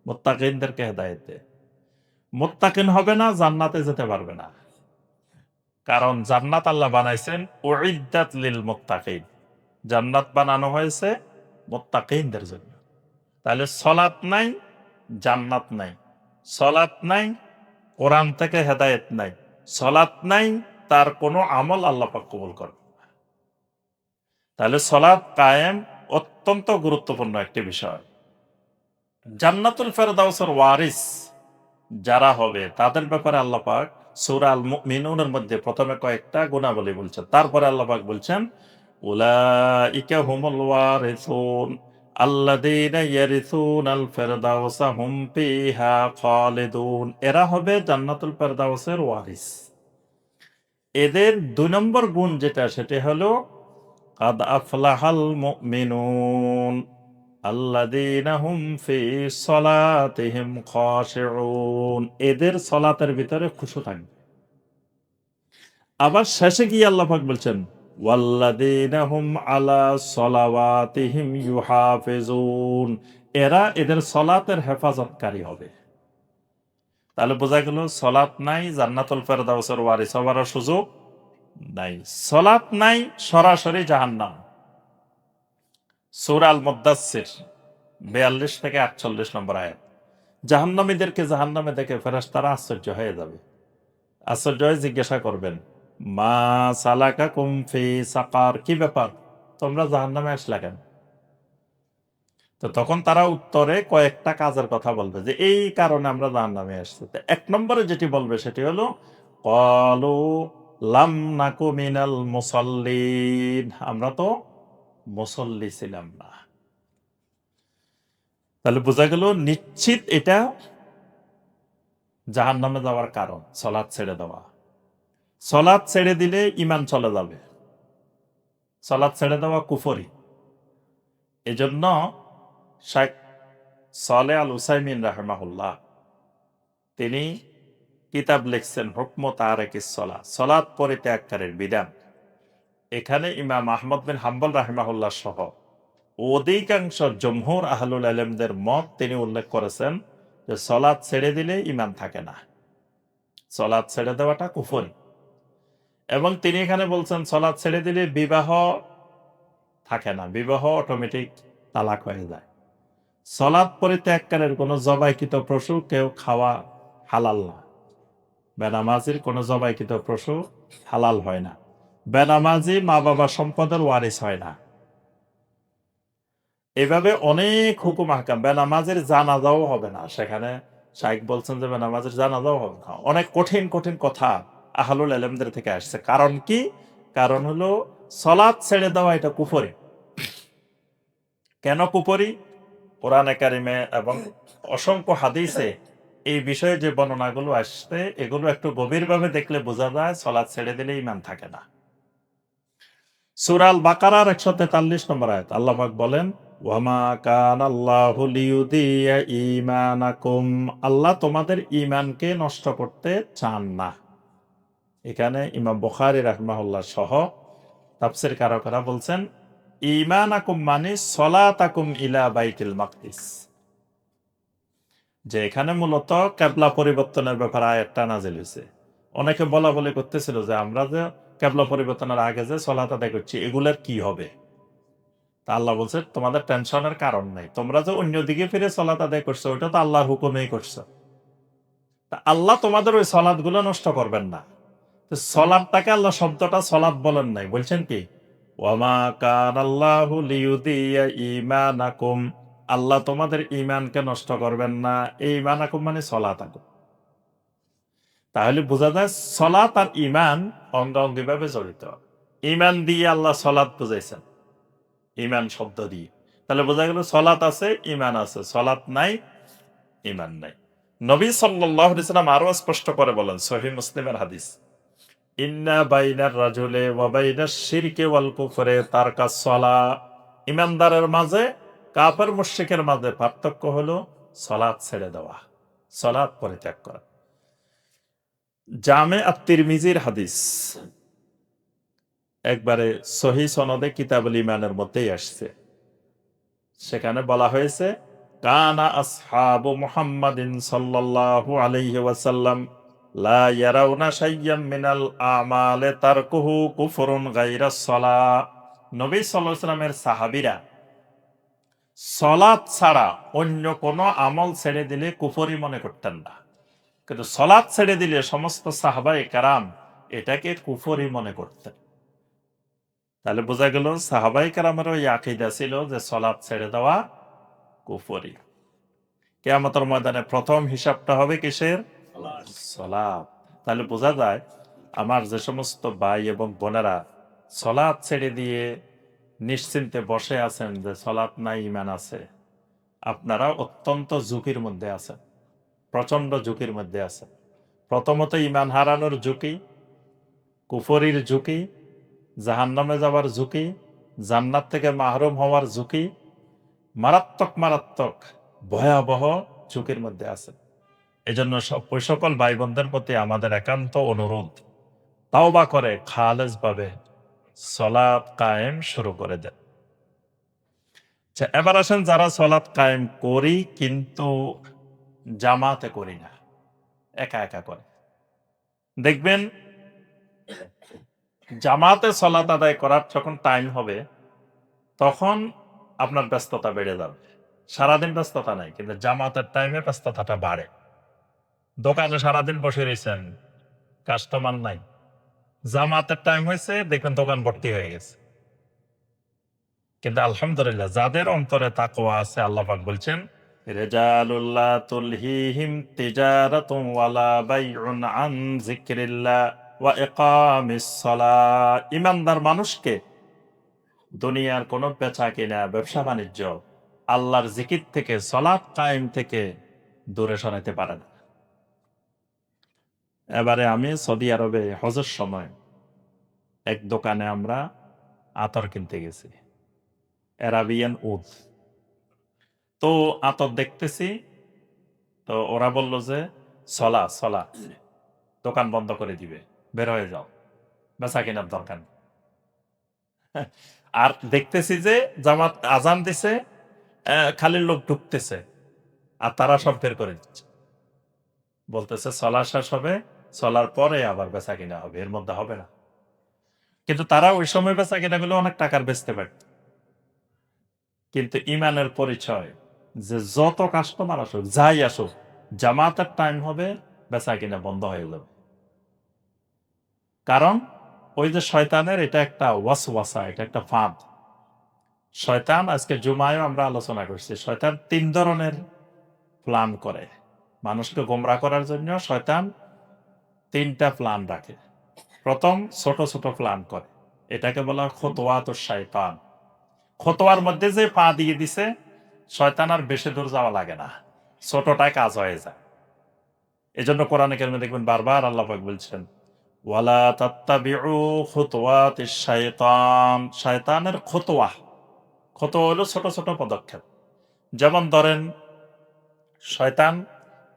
মুত্তাকিনদেরকে হেদায়েত দেয়। মুত্তাকিন হবে না, জান্নাতে যেতে পারবে না। কারণ জান্নাত আল্লাহ বানাইছেন উইদ্দাত লিল মুত্তাকিন, জান্নাত বানানো হয়েছে মুত্তাকিনদের জন্য। তাহলে সলাত নাই, জান্নাত নাই। সলাত নাই, কোরআন থেকে হেদায়েত নাই। সলাত নাই, তার কোনো আমল আল্লাহ পাক কবুল করবে না। তাহলে সলাত কায়েম অত্যন্ত গুরুত্বপূর্ণ একটি বিষয়। জান্নাতুল ফেরদাউসের ওয়ারিস যারা হবে তাদের ব্যাপারে আল্লাহ পাক সূরা আল মুমিনুনের মধ্যে প্রথমে কয়েকটা গুণাবলী বলছেন, তারপরে আল্লাহ পাক বলছেন উলাইকা হুমুল ওয়ারিসুন আল্লাযীনা ইয়ারিসুনাল ফিরদাউসা হুম ফিহা খালিদুন। এরা হবে জান্নাতুল ফেরদাউসের ওয়ারিস। এদের ২ নম্বর গুণ যেটা, সেটা হলো কাদ আফলাহাল মুমিনুন আল্লাযীনা হুম ফি সলাতিহিম খাশিউন। এদের সলাতের ভিতরে খুশু থাকবে। আবার শেষে গিয়ে আল্লাহ পাক বলছেন ওয়াল্লাযীনা হুম আলা সলাওয়াতিহিম ইউহাফিজুন। এরা এদের সলাতের হেফাজতকারী হবে। তাহলে বোঝা গেল সলাত নাই, জান্নাতুল ফেরদাউসের ওয়ারিস হওয়ার সুযোগ নাই। সলাত নাই, সরাসরি জাহান্নাম। সূরা আল মুদ্দাসসির ৪২ থেকে ৪৮ নম্বর আয়াত। জাহান্নামীদেরকে জাহান্নামে দেখে ফেরেশতারা আশ্চর্য হয়ে যাবে। আশ্চর্য হয়ে জিজ্ঞাসা করবেন, মা সালাকাকুম ফি সাকার, কি ব্যাপার, তোমরা জাহান্নামে আসলা কেন? তো তখন তারা উত্তরে কয়েকটা কাজের কথা বলবে যে এই কারণে আমরা জাহান্নামে আসছি। তো এক নম্বরে যেটি বলবে সেটি হলো, ক্বালু লাম নাকু মিনাল মুসাল্লিন, আমরা তো মুসল্লি ছিলাম না। তাহলে বোঝা গেল নিশ্চিত এটা জাহান্নামে যাওয়ার কারণ সলাৎ ছেড়ে দেওয়া। সলাৎ ছেড়ে দিলে ঈমান চলে যাবে। সলাৎ ছেড়ে দেওয়া কুফরি। এজন্য শাইখ সালেহ আল উসাইমিন রাহিমাহুল্লাহ তিনি কিতাব লিখছেন হুকম তারিকিস সালাহ, সলাৎ পরিত্যাগকারীর বিধান। এখানে ইমাম আহমদ বিন হাম্বল রাহিমাহুল্লাহ সহ অধিকাংশ জমহুর আহলুল ইলমদের মত তিনি উল্লেখ করেছেন যে সলাৎ ছেড়ে দিলে ঈমান থাকে না, সলাৎ ছেড়ে দেওয়াটা কুফরি। এবং তিনি এখানে বলছেন সলাৎ ছেড়ে দিলে বিবাহ থাকে না, বিবাহ অটোমেটিক তালাক হয়ে যায়। সলাৎ পরিত্যাগকারীর কোনো জবাইকৃত পশু কেউ খাওয়া হালাল না। বেনামাজির কোনো জবাইকৃত পশু হালাল হয় না। বেনামাজি মা বাবা সম্পদের ওয়ারিস হয় না। এভাবে অনেক হুকুম আহকাম। বেনামাজির জানাজাও হবে না, সেখানে শাইখ বলছেন যে বেনামাজির জানাজাও হবে না। অনেক কঠিন কঠিন কথা আহলুল ইলমদের থেকে আসছে। কারণ কি? কারণ হলো সলাৎ ছেড়ে দেওয়া এটা কুফরি। কেন কুফরি? কোরআনে কারিমে এবং অসংখ্য হাদিসে এই বিষয়ে যে বর্ণনাগুলো আসছে এগুলো একটু গভীরভাবে দেখলে বোঝা যায় সলাৎ ছেড়ে দিলে ঈমান থাকে না। সূরা আল বাকারার ১৪৩ নম্বর আয়াত আল্লাহ পাক বলেন, ওয়ামা কানাল্লাহু লিইউদিয়া ঈমানাকুম, আল্লাহ তোমাদের ঈমানকে নষ্ট করতে চান না। এখানে ইমাম বুখারী রাহিমাহুল্লাহ সহ তাফসীর কারকেরা বলছেন ঈমানাকুম মানে সলাতাকুম ইলা বাইতুল মাকদিস, যে এখানে মূলত কিবলা পরিবর্তনের ব্যাপারে আয়াতটা নাযিল হয়েছে। অনেকে বলা বলি করতেছিল যে আমরা যে কিবলা পরিবর্তনের আগে যে সলাত আদায় করছি এগুলার কি হবে? তা আল্লাহ বলছে তোমাদের টেনশনের কারণ নাই, তোমরা যে অন্যদিকে ফিরে সলাত আদায় করছো ওটা তো আল্লাহর হুকুমেই করছো। তা আল্লাহ তোমাদের ওই সলাৎ গুলো নষ্ট করবেন না। তো সলাৎটাকে আল্লাহ শব্দটা সলাৎ বলেন নাই, বলছেন কি ওয়ামা কানাল্লাহু লিইউদিয়া ঈমানাকুম, আল্লাহ তোমাদের ঈমানকে নষ্ট করবেন না। এই ঈমানাকুম মানে সলাতাকুম। তাহলে বোঝা যায় সলাত আর ঈমান অঙ্গাঙ্গিভাবে জড়িত। ঈমান দিয়ে আল্লাহ সলাত বুঝাইছেন, ঈমান শব্দ দিয়ে। তাহলে বোঝা গেল সলাত আছে, ঈমান আছে, সলাত নাই, ঈমান নাই। নবী সাল্লাল্লাহু আলাইহি ওয়াসাল্লাম আরো স্পষ্ট করে বলেন, সহিহ মুসলিমের হাদিস, ইন্না বাইনার রাজুলে ওয়া বাইনাশ শিরকি ওয়াল কুফরি তারকাস সালাহ, ঈমানদারের মাঝে কাফের মুশরিকের মাঝে পার্থক্য হলো সলাত ছেড়ে দেওয়া, সলাত পরিত্যাগ করা। জামে আত-তিরমিজির হাদিস একবারে সহিহ সনদে কিতাবুল ঈমানের মধ্যেই আসছে। সেখানে বলা হয়েছে কানা আসহাবু মুহাম্মাদিন সাল্লাল্লাহু আলাইহি ওয়াসাল্লাম লা ইয়ারাউনা শাইয়্যাম মিনাল আমালে তারকুহু কুফরুন গায়রাস সালাহ, নবী সাল্লাল্লাহু আলাইহি ওয়াসাল্লামের সাহাবীরা সালাত ছাড়া অন্য কোনো আমল ছেড়ে দিলে কুফরি মনে করতেন না। কিন্তু সালাত ছেড়ে দিলে সমস্ত সাহাবায়ে কেরাম এটাকে কুফরি মনে করতেন। তাহলে বোঝা গেল সাহাবায়ে কেরামেরও এই আকীদা ছিল যে সালাত ছেড়ে দেওয়া কুফরি। কিয়ামতের ময়দানে প্রথম হিসাবটা হবে কিসের? সালাত। তাহলে বোঝা যায় আমার যে সমস্ত ভাই এবং বোনেরা সালাত ছেড়ে দিয়ে নিশ্চিন্তে বসে আছেন যে সালাত নাই ঈমান আছে, আপনারা অত্যন্ত ঝুঁকির মধ্যে আছেন, প্রচন্ড ঝুঁকির মধ্যে আছেন। প্রথমত ঈমান হারানোর ঝুঁকি, কুফরির ঝুঁকি, জাহান্নামে যাওয়ার ঝুঁকি, জান্নাত থেকে মাহরুম হওয়ার ঝুঁকি, মারাত্মক মারাত্মক ভয়াবহ ঝুঁকির মধ্যে আছে। এজন্য ওই সকল ভাই বোনদের প্রতি আমাদের একান্ত অনুরোধ, তাওবা করে খালেজ ভাবে সালাত কায়েম শুরু করে দেন। আচ্ছা, এবার আসেন যারা সলাৎ কায়েম করি কিন্তু জামাতে করি না, একা একা করে। দেখবেন জামাতে সলাৎ আদায় করার যখন টাইম হবে তখন আপনার ব্যস্ততা বেড়ে যাবে। সারাদিন ব্যস্ততা নাই, কিন্তু জামাতের টাইমে ব্যস্ততাটা বাড়ে। দোকানে সারাদিন বসে রয়েছেন, কাস্টমার নাই। জামাতের টাইম হয়েছে, দেখবেন দোকান ভর্তি হয়ে গেছে। কিন্তু আলহামদুলিল্লাহ যাদের অন্তরে তাকওয়া আছে, আল্লাহ পাক বলছেন, রিজালুল্লাহ তুলহিহিম তিজারাতুন ওয়ালা বাইউন আন যিকরিল্লাহ ওয়া ইকামিস সালাহ। ঈমানদার মানুষকে দুনিয়ার কোনো বেচা কিনা, ব্যবসা বাণিজ্য আল্লাহর জিকির থেকে, সালাত কায়েম থেকে দূরে সরাইতে পারে না। এবারে আমি সৌদি আরবে হজের সময় এক দোকানে আমরা আতর কিনতে গেছি, অ্যারাবিয়ান উড। তো আতর দেখতেছি, তো ওরা বলল যে সলা সলা দোকান বন্ধ করে দিবে, বের হয়ে যাও, বেচা কেনার দরকার নেই। আর দেখতেছি যে জামাত আজান দিছে, খালি লোক ঢুকতেছে আর তারা সব বের করে দিচ্ছে, বলতেছে সলা শেষ হবে, সলার পরে আবার বেচা কিনা হবে, এর মধ্যে হবে না। কিন্তু তারা ওই সময় বেচা কিনা গুলো অনেক টাকার বেচতে পারত। কিন্তু ইমানের পরিচয় যে যত কাস্টমার আসুক, যাই আসুক, জামাতের টাইম হবে, বেচা কিনা বন্ধ হয়ে যাবে। কারণ ওই যে শয়তানের এটা একটা ওয়াসওয়াসা, এটা একটা ফাঁদ। শয়তান, আজকে জুমায়ও আমরা আলোচনা করছি, শয়তান ৩ ধরনের প্ল্যান করে। মানুষকে গোমরা করার জন্য শয়তান ৩টা প্ল্যান রাখে। প্রথম ছোট ছোট প্ল্যান করে, এটাকে বলা হয় খুতওয়াত শাইতান। খতোয়ার মধ্যে যে পা দিয়ে দিছে, শয়তান আর বেশি দূর যাওয়া লাগে না, ছোটটায় কাজ হয়ে যায়। এজন্য কোরআনে কারিমে দেখবেন বারবার আল্লাহ পাক বলছেন, ওয়ালা তাত্তাবিউ খুতওয়াতিশ শাইতান। শয়তানের খতোয়া, খতোয়া হলো ছোট ছোট পদক্ষেপ। যেমন ধরেন, শয়তান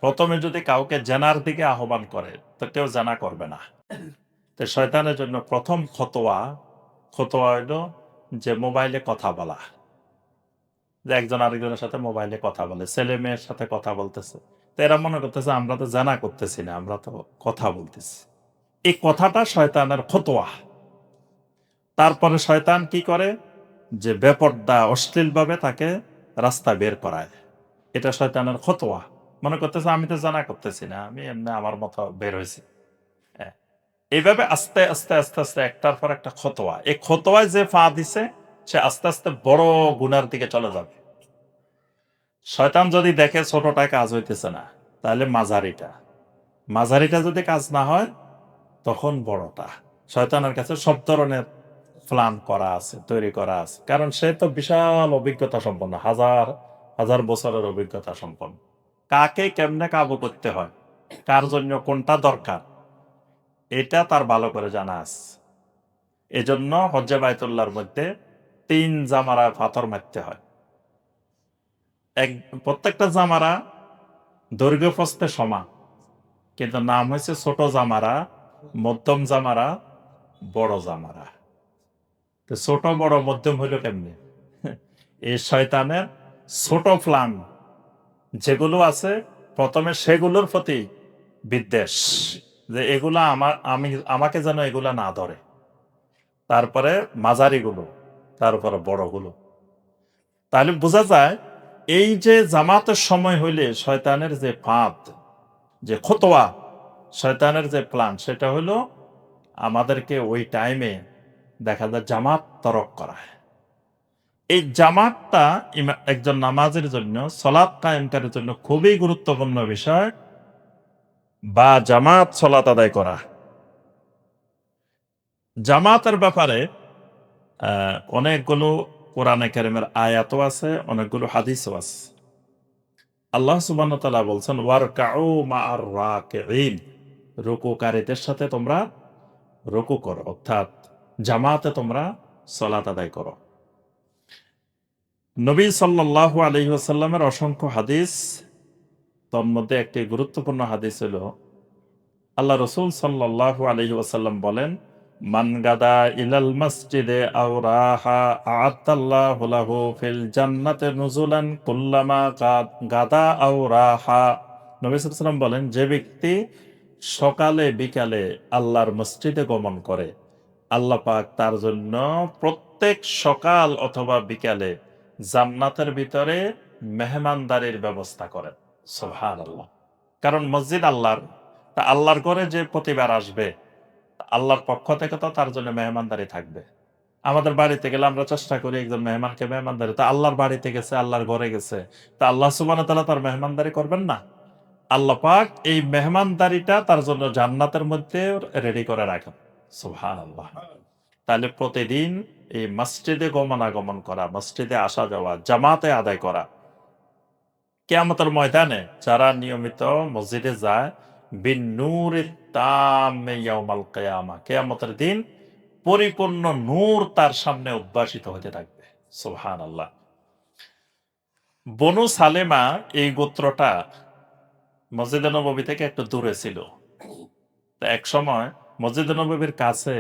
প্রথমে যদি কাউকে জেনার দিকে আহ্বান করে, তো কেউ জানা করবে না। তো শয়তানের জন্য প্রথম খতোয়া, খতোয়া হলো যে মোবাইলে কথা বলা, যে একজন আরেকজনের সাথে মোবাইলে কথা বলে, ছেলে মেয়ের সাথে কথা বলতেছে। তো এরা মনে করতেছে আমরা তো জানা করতেছি না, আমরা তো কথা বলতেছি। এই কথাটা শয়তানের খতোয়া। তারপরে শয়তান কি করে, যে বেপর্দা অশ্লীলভাবে তাকে রাস্তায় বের করায়, এটা শয়তানের খতোয়া। মনে করতেছে আমি তো জানা করতেছি না, আমি এমনি আমার মতো বের হয়েছি। হ্যাঁ, এইভাবে আস্তে আস্তে আস্তে আস্তে একটার পর একটা খতোয়া, এই খতোয়ায় যে পা দিছে সে আস্তে আস্তে বড় গুনার দিকে চলে যাবে। শয়তান যদি দেখে ছোটটায় কাজ হইতেছে না, তাহলে মাঝারিটা, মাঝারিটা যদি কাজ না হয় তখন বড়টা। শয়তানের কাছে সব ধরনের প্ল্যান করা আছে, তৈরি করা আছে, কারণ সে তো বিশাল অভিজ্ঞতা সম্পন্ন, হাজার হাজার বছরের অভিজ্ঞতা সম্পন্ন। কাকে কেমনে কাবু করতে হয়, কার জন্য কোনটা দরকার, এটা তার ভালো করে জানা আছে। এজন্য হজ্জে বাইতুল্লাহর মধ্যে ৩ জামারায় পাথর মারতে হয়। প্রত্যেকটা জামারা দৈর্ঘ্য প্রস্থে সমান, কিন্তু নাম হয়েছে ছোট জামারা, মধ্যম জামারা, বড় জামারা। তো ছোট বড় মধ্যম হইল কেমনে? এই শয়তানের ছোট প্ল্যান যেগুলো আছে, প্রথমে সেগুলোর প্রতি বিদ্বেষ, যে এগুলা আমাকে যেন এগুলা না ধরে। তারপরে মাঝারিগুলো, তারপরে বড়গুলো। তাহলে বোঝা যায় এই যে জামাতের সময় হইলে শয়তানের যে ফাঁদ, যে খতোয়া, শয়তানের যে প্ল্যান, সেটা হলো আমাদেরকে ওই টাইমে দেখা যায় জামাত তরক করা। এই জামাতটা একজন নামাজের জন্য, সলাৎ কায়েমকারীর জন্য খুবই গুরুত্বপূর্ণ বিষয়, বা জামাত সলাৎ আদায় করা। জামাতের ব্যাপারে অনেকগুলো কোরআনে কারিমের আয়াতও আছে, অনেকগুলো হাদিসও আছে। আল্লাহ সুবহানাহু ওয়া তাআলা বলছেন, ওয়ারকাউ মা'আর রাকিঈন, রুকুকারীদের সাথে তোমরা রুকু করো, অর্থাৎ জামাতে তোমরা সালাত আদায় করো। নবী সাল্লাল্লাহু আলাইহি ওয়াসাল্লামের অসংখ্য হাদিস, তন্মধ্যে একটি গুরুত্বপূর্ণ হাদিস হলো, আল্লাহ রাসূল সাল্লাল্লাহু আলাইহি ওয়াসাল্লাম বলেন, মান গাদা ইলাল মসজিদে আও রাহা আ'আদাল্লাহু লাহু ফিল জান্নাতি নুজুলান কুল্লামা গাদা আও রাহা। নবী সাল্লাল্লাহু আলাইহি ওয়াসাল্লাম বলেন, যে ব্যক্তি সকালে বিকালে আল্লাহর মসজিদে গমন করে, আল্লাহ পাক তার জন্য প্রত্যেক সকাল অথবা বিকালে জান্নাতের ভিতরে মেহমানদারির ব্যবস্থা করেন। সুবহানাল্লাহ। কারণ মসজিদ আল্লাহর, তা আল্লাহর ঘরে যে প্রতিবার আসবে, আল্লাহর পক্ষ থেকে তো তার জন্য মেহমানদারি থাকবে। আমাদের বাড়িতে গেলে আমরা চেষ্টা করি একজন মেহমানকে মেহমানদারি, তা আল্লাহর বাড়িতে গেছে, আল্লাহর ঘরে গেছে, তা আল্লাহ সুবহানাহু ওয়া তাআলা তার মেহমানদারি করবেন না? আল্লাহ পাক এই মেহমানদারিটা তার জন্য জান্নাতের মধ্যে রেডি করে রাখেন। সুবহানাল্লাহ। তাহলে প্রতিদিন এই মসজিদে গমনাগমন করা, মসজিদে আসা যাওয়া, জামাতে আদায় করা, কিয়ামতের ময়দানে যারা নিয়মিত মসজিদে যায়, বিন নূরিত তাম্মি ইয়াউমাল কিয়ামা, কিয়ামতের দিন পরিপূর্ণ নূর তার সামনে উদ্ভাসিত হতে থাকবে। সুবহানাল্লাহ। বনু সালেমা এই গোত্রটা মসজিদে নববী থেকে একটু দূরে ছিল। তো এক সময় মসজিদে নববীর কাছে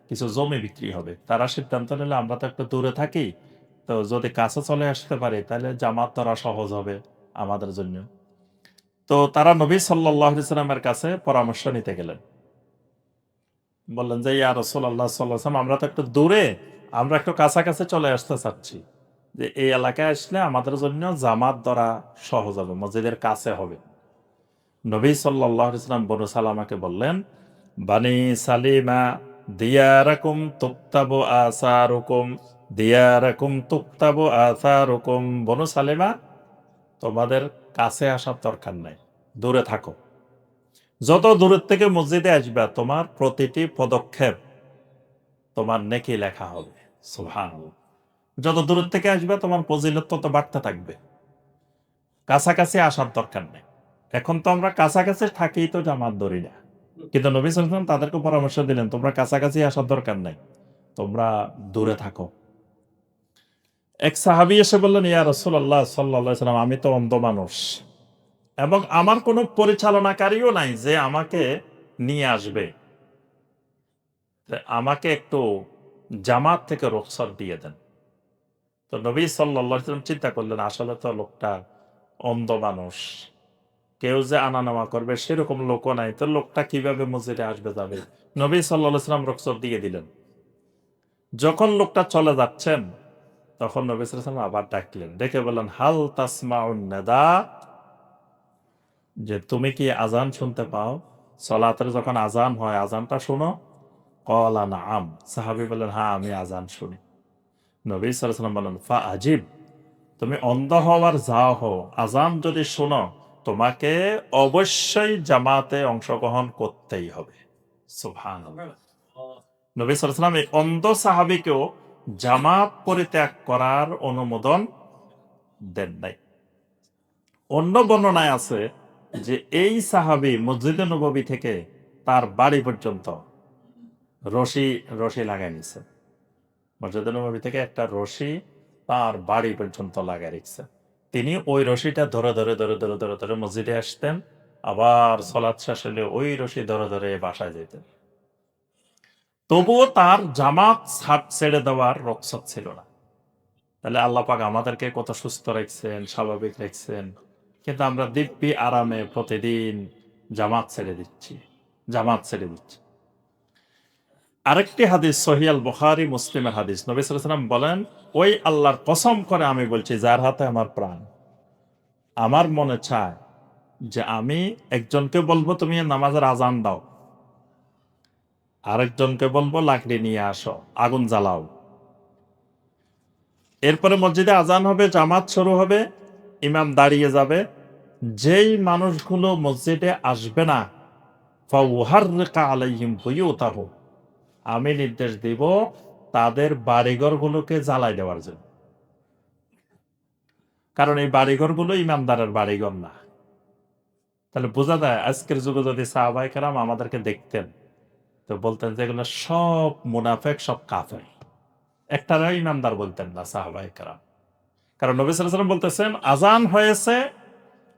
কিছু জমি বিক্রি হবে। তারা সিদ্ধান্ত নিল আমরা তো একটু দূরে থাকি, তো যদি কাছে চলে আসতে পারি তাহলে জামাত ধরা সহজ হবে আমাদের জন্য। তো তারা নবী সাল্লাল্লাহু আলাইহি সাল্লামের কাছে পরামর্শ নিতে গেলেন। বললেন যে, ইয়া রাসূলুল্লাহ সাল্লাল্লাহু আলাইহি ওয়াসাল্লাম, আমরা তো একটু দূরে, আমরা একটু কাছাকাছি চলে আসতে চাচ্ছি, যে এই এলাকায় আসলে আমাদের জন্য জামাত ধরা সহজ হবে, মসজিদের কাছে হবে। নবী সাল্লাল্লাহু আলাইহি ওয়াসাল্লাম বনু সালামাকে বললেন, বানি সালিমা দিয়ারাকুম তুক্তাবু আসারুকুম, দিয়ারাকুম তুক্তাবু আসারুকুম। বনু সালেমা, তোমাদের কাছে আসার দরকার নাই, দূরে থাকো। যত দূরের থেকে মসজিদে আসবা, তোমার প্রতিটি পদক্ষেপ তোমার নেকি লেখা হবে। সুবহানাল্লাহ। যত দূরের থেকে আসবে তোমার ফজিলত তত বাড়তে থাকবে। কাছাকাছি আসার দরকার নেই। এখন তো আমরা কাছাকাছি থাকি তো জামাত ধরি না। কিন্তু নবী সাল্লাল্লাহু আলাইহি ওয়াসাল্লাম তাদেরকে পরামর্শ দিলেন, তোমরা কাছাকাছি আসার দরকার নাই, তোমরা দূরে থাকো। এক সাহাবী এসে বললেন, ইয়া রাসূলুল্লাহ সাল্লাল্লাহু আলাইহি ওয়াসাল্লাম, আমি তো অন্ধ মানুষ এবং আমার কোনো পরিচালনাকারীও নাই যে আমাকে নিয়ে আসবে। আমাকে একটু জামাত থেকে রুখসত দিয়ে দেন। তো নবী সাল্লাল্লাহু আলাইহি ওয়াসাল্লাম চিন্তা করলেন, আসলে তো লোকটা অন্ধ মানুষ, কেউ যে আনা নেওয়া করবে সেরকম লোকও নাই, তো লোকটা কিভাবে মসজিদে আসবে যাবে। নবী সাল্লাল্লাহু আলাইহি ওয়াসাল্লাম রুখসত দিয়ে দিলেন। যখন লোকটা চলে যাচ্ছেন, তখন নবী সাল্লাল্লাহু আলাইহি ওয়াসাল্লাম আবার ডাকলেন, ডেকে বললেন, হাল তাসমাউন নাদা, যে তুমি কি আজান শুনতে পাও? সালাতের যখন আজান হয় আজানটা শোনো? ক্বালা নাআম। সাহাবী বললেন, হ্যাঁ আমি আজান শুনি। নবী সাল্লাল্লাহু আলাইহি ওয়াসাল্লাম বললেন, ফা আজিব, তুমি অন্ধ হওয়ার যাও হও, আজান যদি শোনো তোমাকে অবশ্যই জামাতে অংশগ্রহণ করতেই হবে। সুবহানাল্লাহ। নবী সাল্লাল্লাহু আলাইহি ওয়াসাল্লাম এই অন্ধ সাহাবীকেও জামাত পরিত্যাগ করার অনুমোদন দেন নাই। অন্য বর্ণনায় আছে যে এই সাহাবী মসজিদে নববী থেকে তার বাড়ি পর্যন্ত রশি রশি লাগাই নিছে। মসজিদে নববী থেকে একটা রশি তার বাড়ি পর্যন্ত লাগাই রেখেছে। তিনি ওই রশিটা ধরে ধরে ধরে ধরে ধরে ধরে মসজিদে আসতেন, আবার সলাৎ শেষ হলে ওই রশি ধরে ধরে বাসায় যেতেন। তবুও তার জামাত ছেড়ে দেওয়ার রুখসত ছিল না। তাহলে আল্লাহ পাক আমাদেরকে কত সুস্থ রাখছেন, স্বাভাবিক রাখছেন, কিন্তু আমরা দিব্যি আরামে প্রতিদিন জামাত ছেড়ে দিচ্ছি, জামাত ছেড়ে দিচ্ছি। আরেকটি হাদিস সহিহ আল বুখারী মুসলিমের হাদিস, নবী সাল্লাল্লাহু আলাইহি ওয়াসাল্লাম বলেন, ওই আল্লাহর কসম করে আমি বলছি যার হাতে আমার প্রাণ, আমার মনে চায় যে আমি একজনকে বলবো তুমি নামাজের আজান দাও, আরেকজনকে বলবো লাকড়ি নিয়ে আসো, আগুন জ্বালাও। এরপরে মসজিদে আজান হবে, জামাত শুরু হবে, ইমাম দাঁড়িয়ে যাবে। যেই মানুষগুলো মসজিদে আসবে না, ফাউহাররিকা আলাইহিম বুয়ুতাহুম, আমি নির্দেশ দিব তাদের বাড়িঘরগুলোকে জ্বালাই দেওয়ার জন্য। কারণ এই বাড়িঘরগুলো ইমানদারের বাড়িঘর না। তাহলে বোঝা যায় আজকের যুগে যদি সাহাবায়ে কেরাম আমাদেরকে দেখতেন, তো বলতেন যে এগুলো সব মুনাফেক, সব কাফের। একটারাও ইমানদার বলতেন না সাহাবায়ে কেরাম। কারণ নবী সাল্লাল্লাহু আলাইহি ওয়াসাল্লাম বলতেছেন, আজান হয়েছে,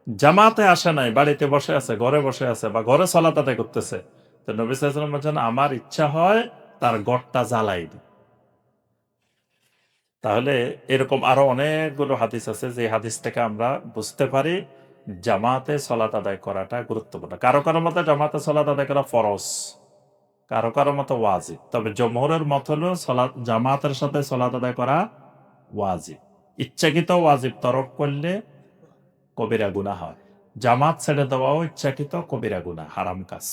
জামাতে আসে নাই, বাড়িতে বসে আছে, ঘরে বসে আছে, বা ঘরে সালাত আদায় করতেছে। তো নবী সাল্লাল্লাহু আলাইহি ওয়াসাল্লাম বলছেন, আমার ইচ্ছা হয় তার গড়টা জ্বালাই দিই। তাহলে এরকম আরো অনেকগুলো হাদিস আছে যে হাদিস থেকে আমরা বুঝতে পারি জামাতে সলাত আদায় করাটা গুরুত্বপূর্ণ। কারো কারো মতে জামাতে সলাত আদায় করা ফরজ, কারো কারো মতো ওয়াজিব। তবে জমহুরের মত হলো সলাত জামাতের সাথে সলাত আদায় করা ওয়াজিব। ইচ্ছাকৃত ওয়াজিব তরক করলে কবিরা গুনাহ হয়। জামাত ছেড়ে দেওয়াও ইচ্ছাকৃত কবিরা গুনাহ, হারাম কাজ।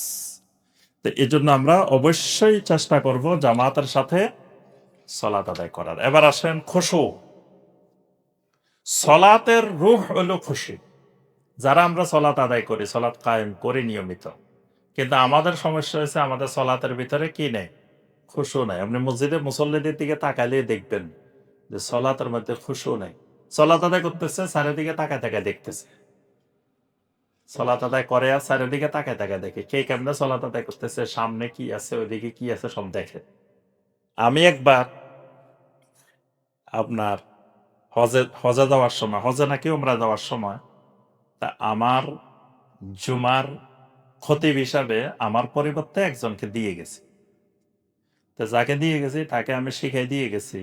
তো এই জন্য আমরা অবশ্যই চেষ্টা করব জামাতের সাথে সলাত আদায় করার। এবার আসেন খুশু। সলাতের রূহ হলো খুশি। যারা আমরা সলাত আদায় করি, সলাত কায়েম করি নিয়মিত, কিন্তু আমাদের সমস্যা হয়েছে আমাদের সলাতের ভিতরে কি নেই? খুশু নাই। আপনি মসজিদে মুসল্লিদের দিকে তাকালেই দেখবেন যে সলাতের মধ্যে খুশু নাই। সলাত আদায় করতেছে, চারিদিকে তাকায় তাকায় দেখতেছে। সলাত আদায় করে আর চারিদিকে তাকায় তাকায় দেখে কে কেমনে সলাত আদায় করতেছে, সামনে কি আছে, ওইদিকে কি আছে সব দেখে। আমি একবার আপনার হজে হজে যাওয়ার সময়, হজে নাকি উমরা যাওয়ার সময়, তা আমার জুমার খতিব হিসাবে আমার পরিবর্তে একজনকে দিয়ে গেছি। তো যাকে দিয়ে গেছি তাকে আমি শিখাই দিয়ে গেছি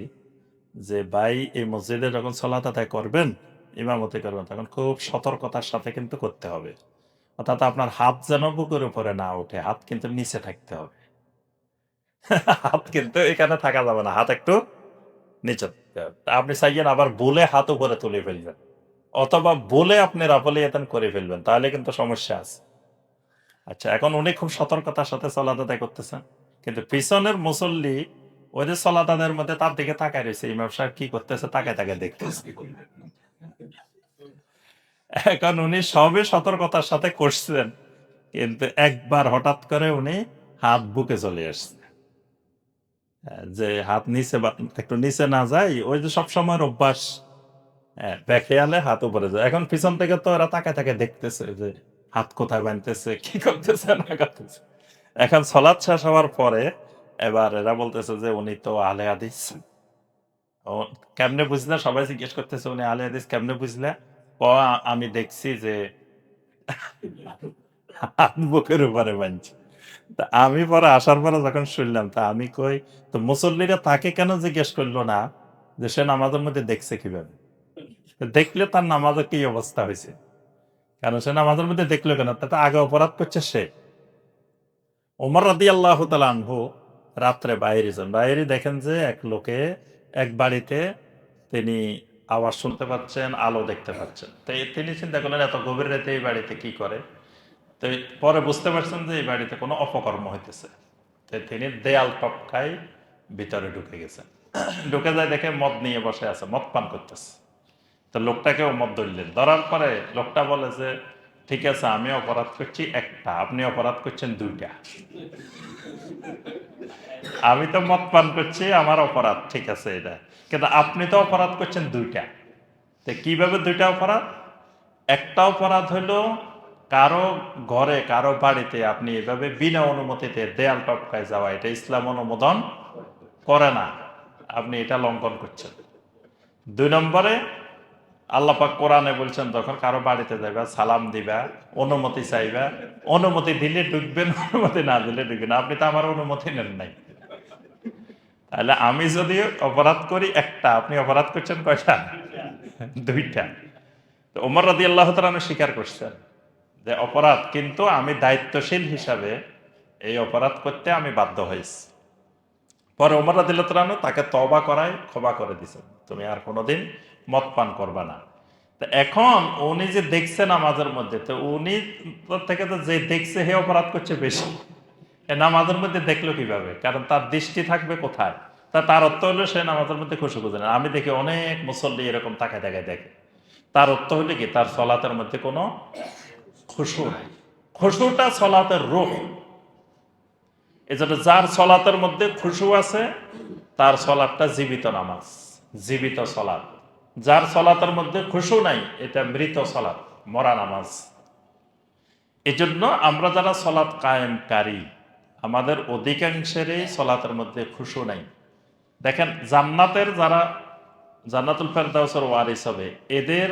যে ভাই এই মসজিদে যখন সলাত আদায় করবেন, ইমামতি করবেন, তখন খুব সতর্কতার সাথে কিন্তু করতে হবে। অর্থাৎ আপনার হাত যেন বুকের উপরে না ওঠে, হাত কিন্তু নিচে থাকতে হবে। হাত কিন্তু এখানে থাকা যাবে না, হাত একটু নিচে থাকতে হবে। তা আপনি চাইয়েন আবার বলে হাত উপরে তুলে ফেলবেন, অথবা বলে আপনি রাফলিয়াতান করে ফেলবেন, তাহলে কিন্তু সমস্যা আছে। আচ্ছা, এখন উনি খুব সতর্কতার সাথে সলাত আদায় করতেছেন, কিন্তু পিছনের মুসল্লি ওই যে সলাত আদায়ের মধ্যে তার দিকে তাকায় রয়েছে, ইমাম সাহেব কি করতেছে তাকায় তাকায় দেখতেছে। এখন উনি সবে সতর্কতার সাথে করছেন, কিন্তু একবার হঠাৎ করে উনি হাত বুকে চলে আসছে। যে হাত নিচে বা একটু নিচে না যায়, ওই যে সবসময় অভ্যাস, বেখেয়ালে হাত উপরে যায়। এখন পিছন থেকে তো ওরা তাকায় তাকায় দেখতেছে যে হাত কোথায় বানতেছে, কি করতেছে না করতেছে। এখন সলাৎ শেষ হওয়ার পরে এবার এরা বলতেছে যে উনি তো আহলে হাদিস। ও কেমনে বুঝলে? সবাই জিজ্ঞেস করতেছে উনি আহলে হাদিস কেমনে বুঝলে? আমি দেখছি যে হাত বুকের উপরে বানছে। তা আমি পরে আসার পরে যখন শুনলাম, তা আমি কই, তো মুসল্লিরা তাকে কেন জিজ্ঞেস করলো না যে সে নামাজের মধ্যে দেখছে কিভাবে? তো দেখলে তার নামাজের কি অবস্থা হয়েছে? কারণ সে নামাজের মধ্যে দেখলো কেন? তাতে আগে অপরাধ করছে সে। ওমর রাদিয়াল্লাহু তাআলা আনহু রাত্রে বাইরে যান। বাইরে দেখেন যে এক লোকে এক বাড়িতে তিনি আওয়াজ শুনতে পাচ্ছেন, আলো দেখতে পাচ্ছেন। তো তিনি চিন্তা করলেন এত গভীর রাতে এই বাড়িতে কি করে? তো পরে বুঝতে পারছেন যে এই বাড়িতে কোনো অপকর্ম হইতেছে। তো তিনি দেয়াল টপকায় ভিতরে ঢুকে গেছেন। ঢুকে যায় দেখে মদ নিয়ে বসে আছে, মদ পান করতেছে। তো লোকটাকেও মত ধরলেন। ধরার পরে লোকটা বলে যে ঠিক আছে, আমি অপরাধ করছি একটা, আপনি অপরাধ করছেন দুইটা। আমি তো মদ পান করছি, আমার অপরাধ ঠিক আছে এটা, কিন্তু আপনি তো অপরাধ করছেন দুইটা। তো কিভাবে দুইটা অপরাধ? একটা অপরাধ হলো কারো ঘরে কারো বাড়িতে আপনি এভাবে বিনা অনুমতিতে দেয়াল টপকায় যাওয়া, এটা ইসলাম অনুমোদন করে না, আপনি এটা লঙ্ঘন করছেন। ২ নম্বরে আল্লাহ পাক কোরআনে বলছেন যখন কারো বাড়িতে যাইবা সালাম দিবা, অনুমতি চাইবা, অনুমতি দিলে ঢুকবেন, অনুমতি না দিলে ঢুকবেন। আপনি তো আমার অনুমতি নেন নাই। তাহলে আমি যদি অপরাধ করি একটা, আপনি অপরাধ করছেন কয়টা? দুইটা। তো ওমর রাদিয়াল্লাহু তাআলা স্বীকার করছেন যে অপরাধ, কিন্তু আমি দায়িত্বশীল হিসাবে এই অপরাধ করতে আমি বাধ্য হয়েছি। পরে ওমর রাদিয়াল্লাহু তাআলা তাকে তওবা করায় ক্ষমা করে দিয়েছেন, তুমি আর কোনোদিন মদ পান করবা না। তো এখন উনি যে দেখছে নামাজের মধ্যে, তো উনি থেকে তো যে দেখছে হে অপরাধ করছে বেশি। এ নামাজের মধ্যে দেখলো কিভাবে? কারণ তার দৃষ্টি থাকবে কোথায়? তার অর্থ হলো সে নামাজের মধ্যে খুশু বুঝে না। আমি দেখি অনেক মুসল্লি এরকম তাকায় তাকায় দেখে। তার অর্থ হলো কি? তার সলাতের মধ্যে কোনো খুশু নাই। খুশুটা সলাতের রূহ। এজন্য যার সলাতের মধ্যে খুশু আছে তার সলাতটা জীবিত নামাজ, জীবিত সলাত। যার সলাতের মধ্যে খুশু নাই এটা মৃত সলাত, মরা নামাজ। এজন্য আমরা যারা সলাত কায়েমকারী, আমাদের অধিকাংশেরই সলাতের মধ্যে খুশু নাই। দেখেন জান্নাতের যারা জান্নাতুল ফেরদাউসের ওয়ারিস হবে, এদের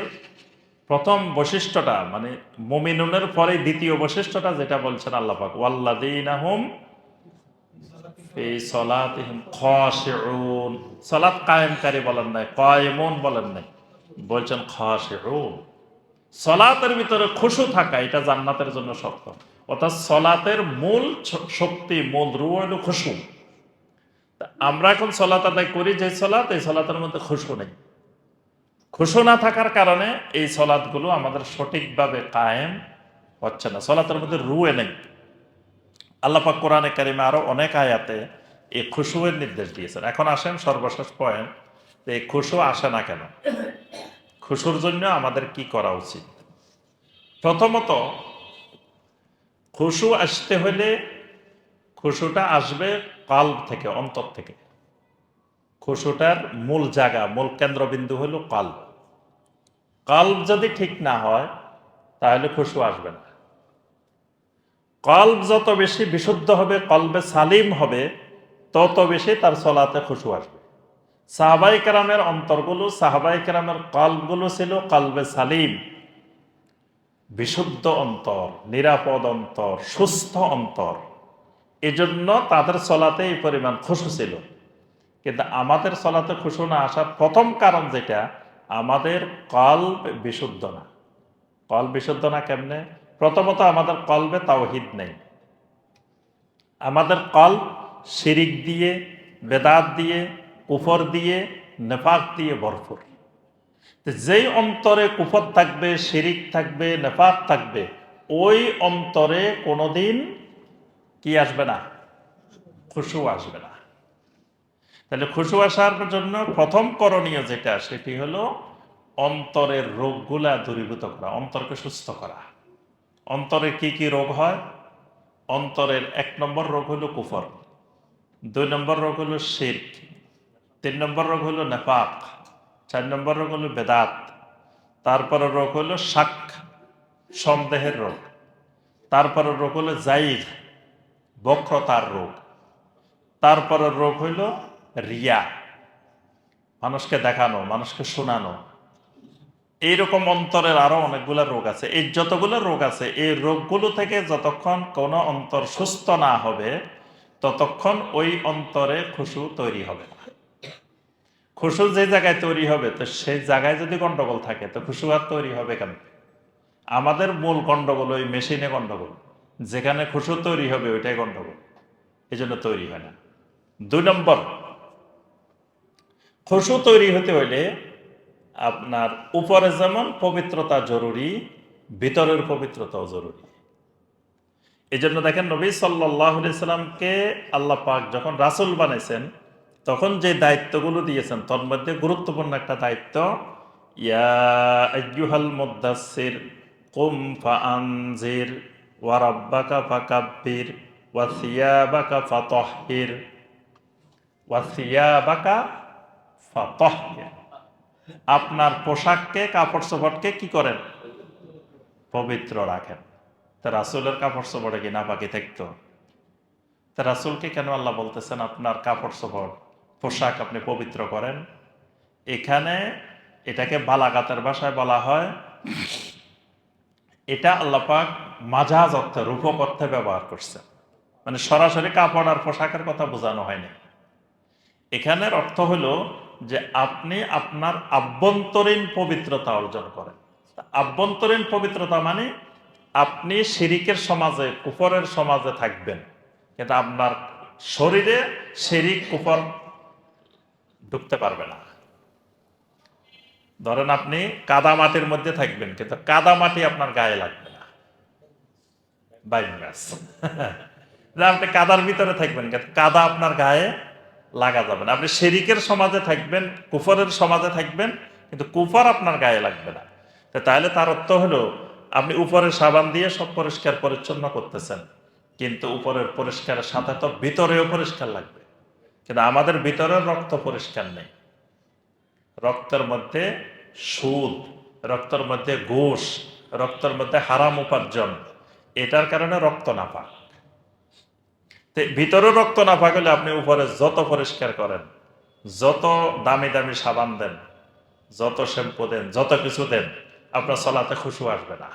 প্রথম বৈশিষ্ট্যটা মানে মুমিনুনের পরে দ্বিতীয় বৈশিষ্ট্যটা যেটা বলছেন আল্লাহ পাক, ওয়াল্লাযীনা হুম ফি সলাতিহিম খাশিউন। সালাত কায়েমকারী বলেন নাই, কায়েমুন বলেন নাই, বলছেন খাশিউন। সলাতের ভিতরে খুশু থাকা এটা জান্নাতের জন্য শর্ত। অর্থাৎ সলাতের মূল শক্তি, মূল রূহ হলো খুশু। আমরা এখন সলাত আদায় করি যে সলাত, এই সলাতের মধ্যে খুশু নেই। খুশু না থাকার কারণে এই সলাতগুলো আমাদের সঠিকভাবে কায়েম হচ্ছে না, সলাতের মধ্যে রুয়ে নেই। আল্লাহ পাক কোরআনে কারিমে আরো অনেক আয়াতে এই খুশুয়ের নির্দেশ দিয়েছেন। এখন আসেন সর্বশেষ পয়েন্ট, এই খুশু আসে না কেন, খুশুর জন্য আমাদের কি করা উচিত। প্রথমত, খুশু আসতে হলে খুশুটা আসবে কলব থেকে, অন্তর থেকে। খুশুটার মূল জায়গা, মূল কেন্দ্রবিন্দু হলো কলব। কলব যদি ঠিক না হয় তাহলে খুশু আসবে না। কলব যত বেশি বিশুদ্ধ হবে, কলবে সালিম হবে, তত বেশি তার সলাতে খুশু আসবে। সাহাবাই কেরামের অন্তরগুলো, সাহাবাই কেরামের কলবগুলো ছিল কলবে সালিম, বিশুদ্ধ অন্তর, নিরাপদ অন্তর, সুস্থ অন্তর। এজন্য তাদের সলাতে এই পরিমাণ খুশু ছিল। কিন্তু আমাদের সলাতে খুশু না আসার প্রথম কারণ যেটা, আমাদের কলব বিশুদ্ধ না। কলব বিশুদ্ধ না কেমনে? প্রথমত আমাদের কলবে তাওহীদ নেই। আমাদের কলব শিরিক দিয়ে, বেদাত দিয়ে, কুফর দিয়ে, নেফাক দিয়ে ভরপুর। যেই অন্তরে কুফর থাকবে, শিরিক থাকবে, নেফাক থাকবে, ওই অন্তরে কোনোদিন কি আসবে না? খুশু আসবে না। তাহলে খুশু আসার জন্য প্রথম করণীয় যেটা, সেটি হলো অন্তরের রোগগুলা দূরীভূত করা, অন্তরকে সুস্থ করা। অন্তরে কি কি রোগ হয়? অন্তরের 1 নম্বর রোগ হলো কুফর, 2 নম্বর রোগ হলো শিরক, 3 নম্বর রোগ হলো নেফাক, 4 নম্বর রোগ হলো বেদাত, তারপরে রোগ হলো শাক, সন্দেহের রোগ, তারপরে রোগ হলো জাইর, বক্রতার রোগ, তারপরে রোগ হইল রিয়া, মানুষকে দেখানো, মানুষকে শোনানো। এইরকম অন্তরের আরো অনেকগুলো রোগ আছে। এই যতগুলো রোগ আছে, এই রোগগুলো থেকে যতক্ষণ কোনো অন্তর সুস্থ না হবে, ততক্ষণ ওই অন্তরে খুশু তৈরি হবে না। খুশু যে জায়গায় তৈরি হবে, তো সেই জায়গায় যদি গন্ডগোল থাকে, তো খুশু আর তৈরি হবে কেন? আমাদের মূল গন্ডগোল ওই মেশিনে গন্ডগোল, যেখানে খুশু তৈরি হবে ওইটাই গন্ডগোল, এই জন্য তৈরি হয় না। 2 নম্বর, খুশু তৈরি হতে হইলে আপনার উপরে যেমন পবিত্রতা জরুরি, ভিতরের পবিত্রতাও জরুরি। এই জন্য দেখেন নবী সাল্লাল্লাহু আলাইহি সাল্লামকে আল্লাহ পাক যখন রাসূল বানাইছেন, তখন যে দায়িত্বগুলো দিয়েছেন তার মধ্যে গুরুত্বপূর্ণ একটা দায়িত্ব, ইয়া আইয়ুহাল মুদ্দাসসির কুম ফাআনজির ওয়া রাব্বাকা ফাকাব্বির ওয়া সিয়াবাকা ফাতাহহির ওয়া সিয়াবাকা ফাতাহহির। আপনার পোশাককে, কাপড় চোপড়কে কি করেন? পবিত্র রাখেন। তা রাসূলের কাপড় চোপড়ে কি নাপাকি থাকতো? তা রাসূলকে কেন আল্লাহ বলতেছেন আপনার কাপড় চোপড়, পোশাক আপনি পবিত্র করেন? এখানে এটাকে বালাগাতের ভাষায় বলা হয়, এটা আল্লাহ পাক মাজাজ অর্থে, রূপক অর্থে ব্যবহার করছেন। মানে সরাসরি কাপড় আর পোশাকের কথা বোঝানো হয়নি। এখানের অর্থ হলো যে আপনি আপনার আভ্যন্তরীণ পবিত্রতা অর্জন করেন। আভ্যন্তরীণ পবিত্রতা মানে আপনি শিরিকের সমাজে, কুফরের সমাজে থাকবেন, কিন্তু আপনার শরীরে শিরিক কুফর ঢুকতে পারবে না। ধরেন আপনি কাদা মাটির মধ্যে থাকবেন, কিন্তু কাদা মাটি আপনার গায়ে লাগবে না, বাইনাস। আপনি কাদার ভিতরে থাকবেন, কিন্তু কাদা আপনার গায়ে লাগা যাবে না। আপনি শিরিকের সমাজে থাকবেন, কুফরের সমাজে থাকবেন, কিন্তু কুফর আপনার গায়ে লাগবে না। তাহলে তার অর্থ হলো আপনি উপরে সাবান দিয়ে সব পরিষ্কার পরিচ্ছন্ন করতেছেন, কিন্তু উপরের পরিষ্কারের সাথে তো ভিতরেও পরিষ্কার লাগবে। কিন্তু আমাদের ভিতরের রক্ত পরিষ্কার নেই, রক্তের মধ্যে সুদ, রক্তের মধ্যে ঘুষ, রক্তের মধ্যে হারাম উপার্জন, এটার কারণে রক্ত নাপাক। ভিতরে রক্ত নাপাক হলে আপনি উপরে যত পরিষ্কার করেন, যত দামি দামি সাবান দেন, যত শ্যাম্পু দেন, যত কিছু দেন, আপনার সলাতে খুশু আসবে না।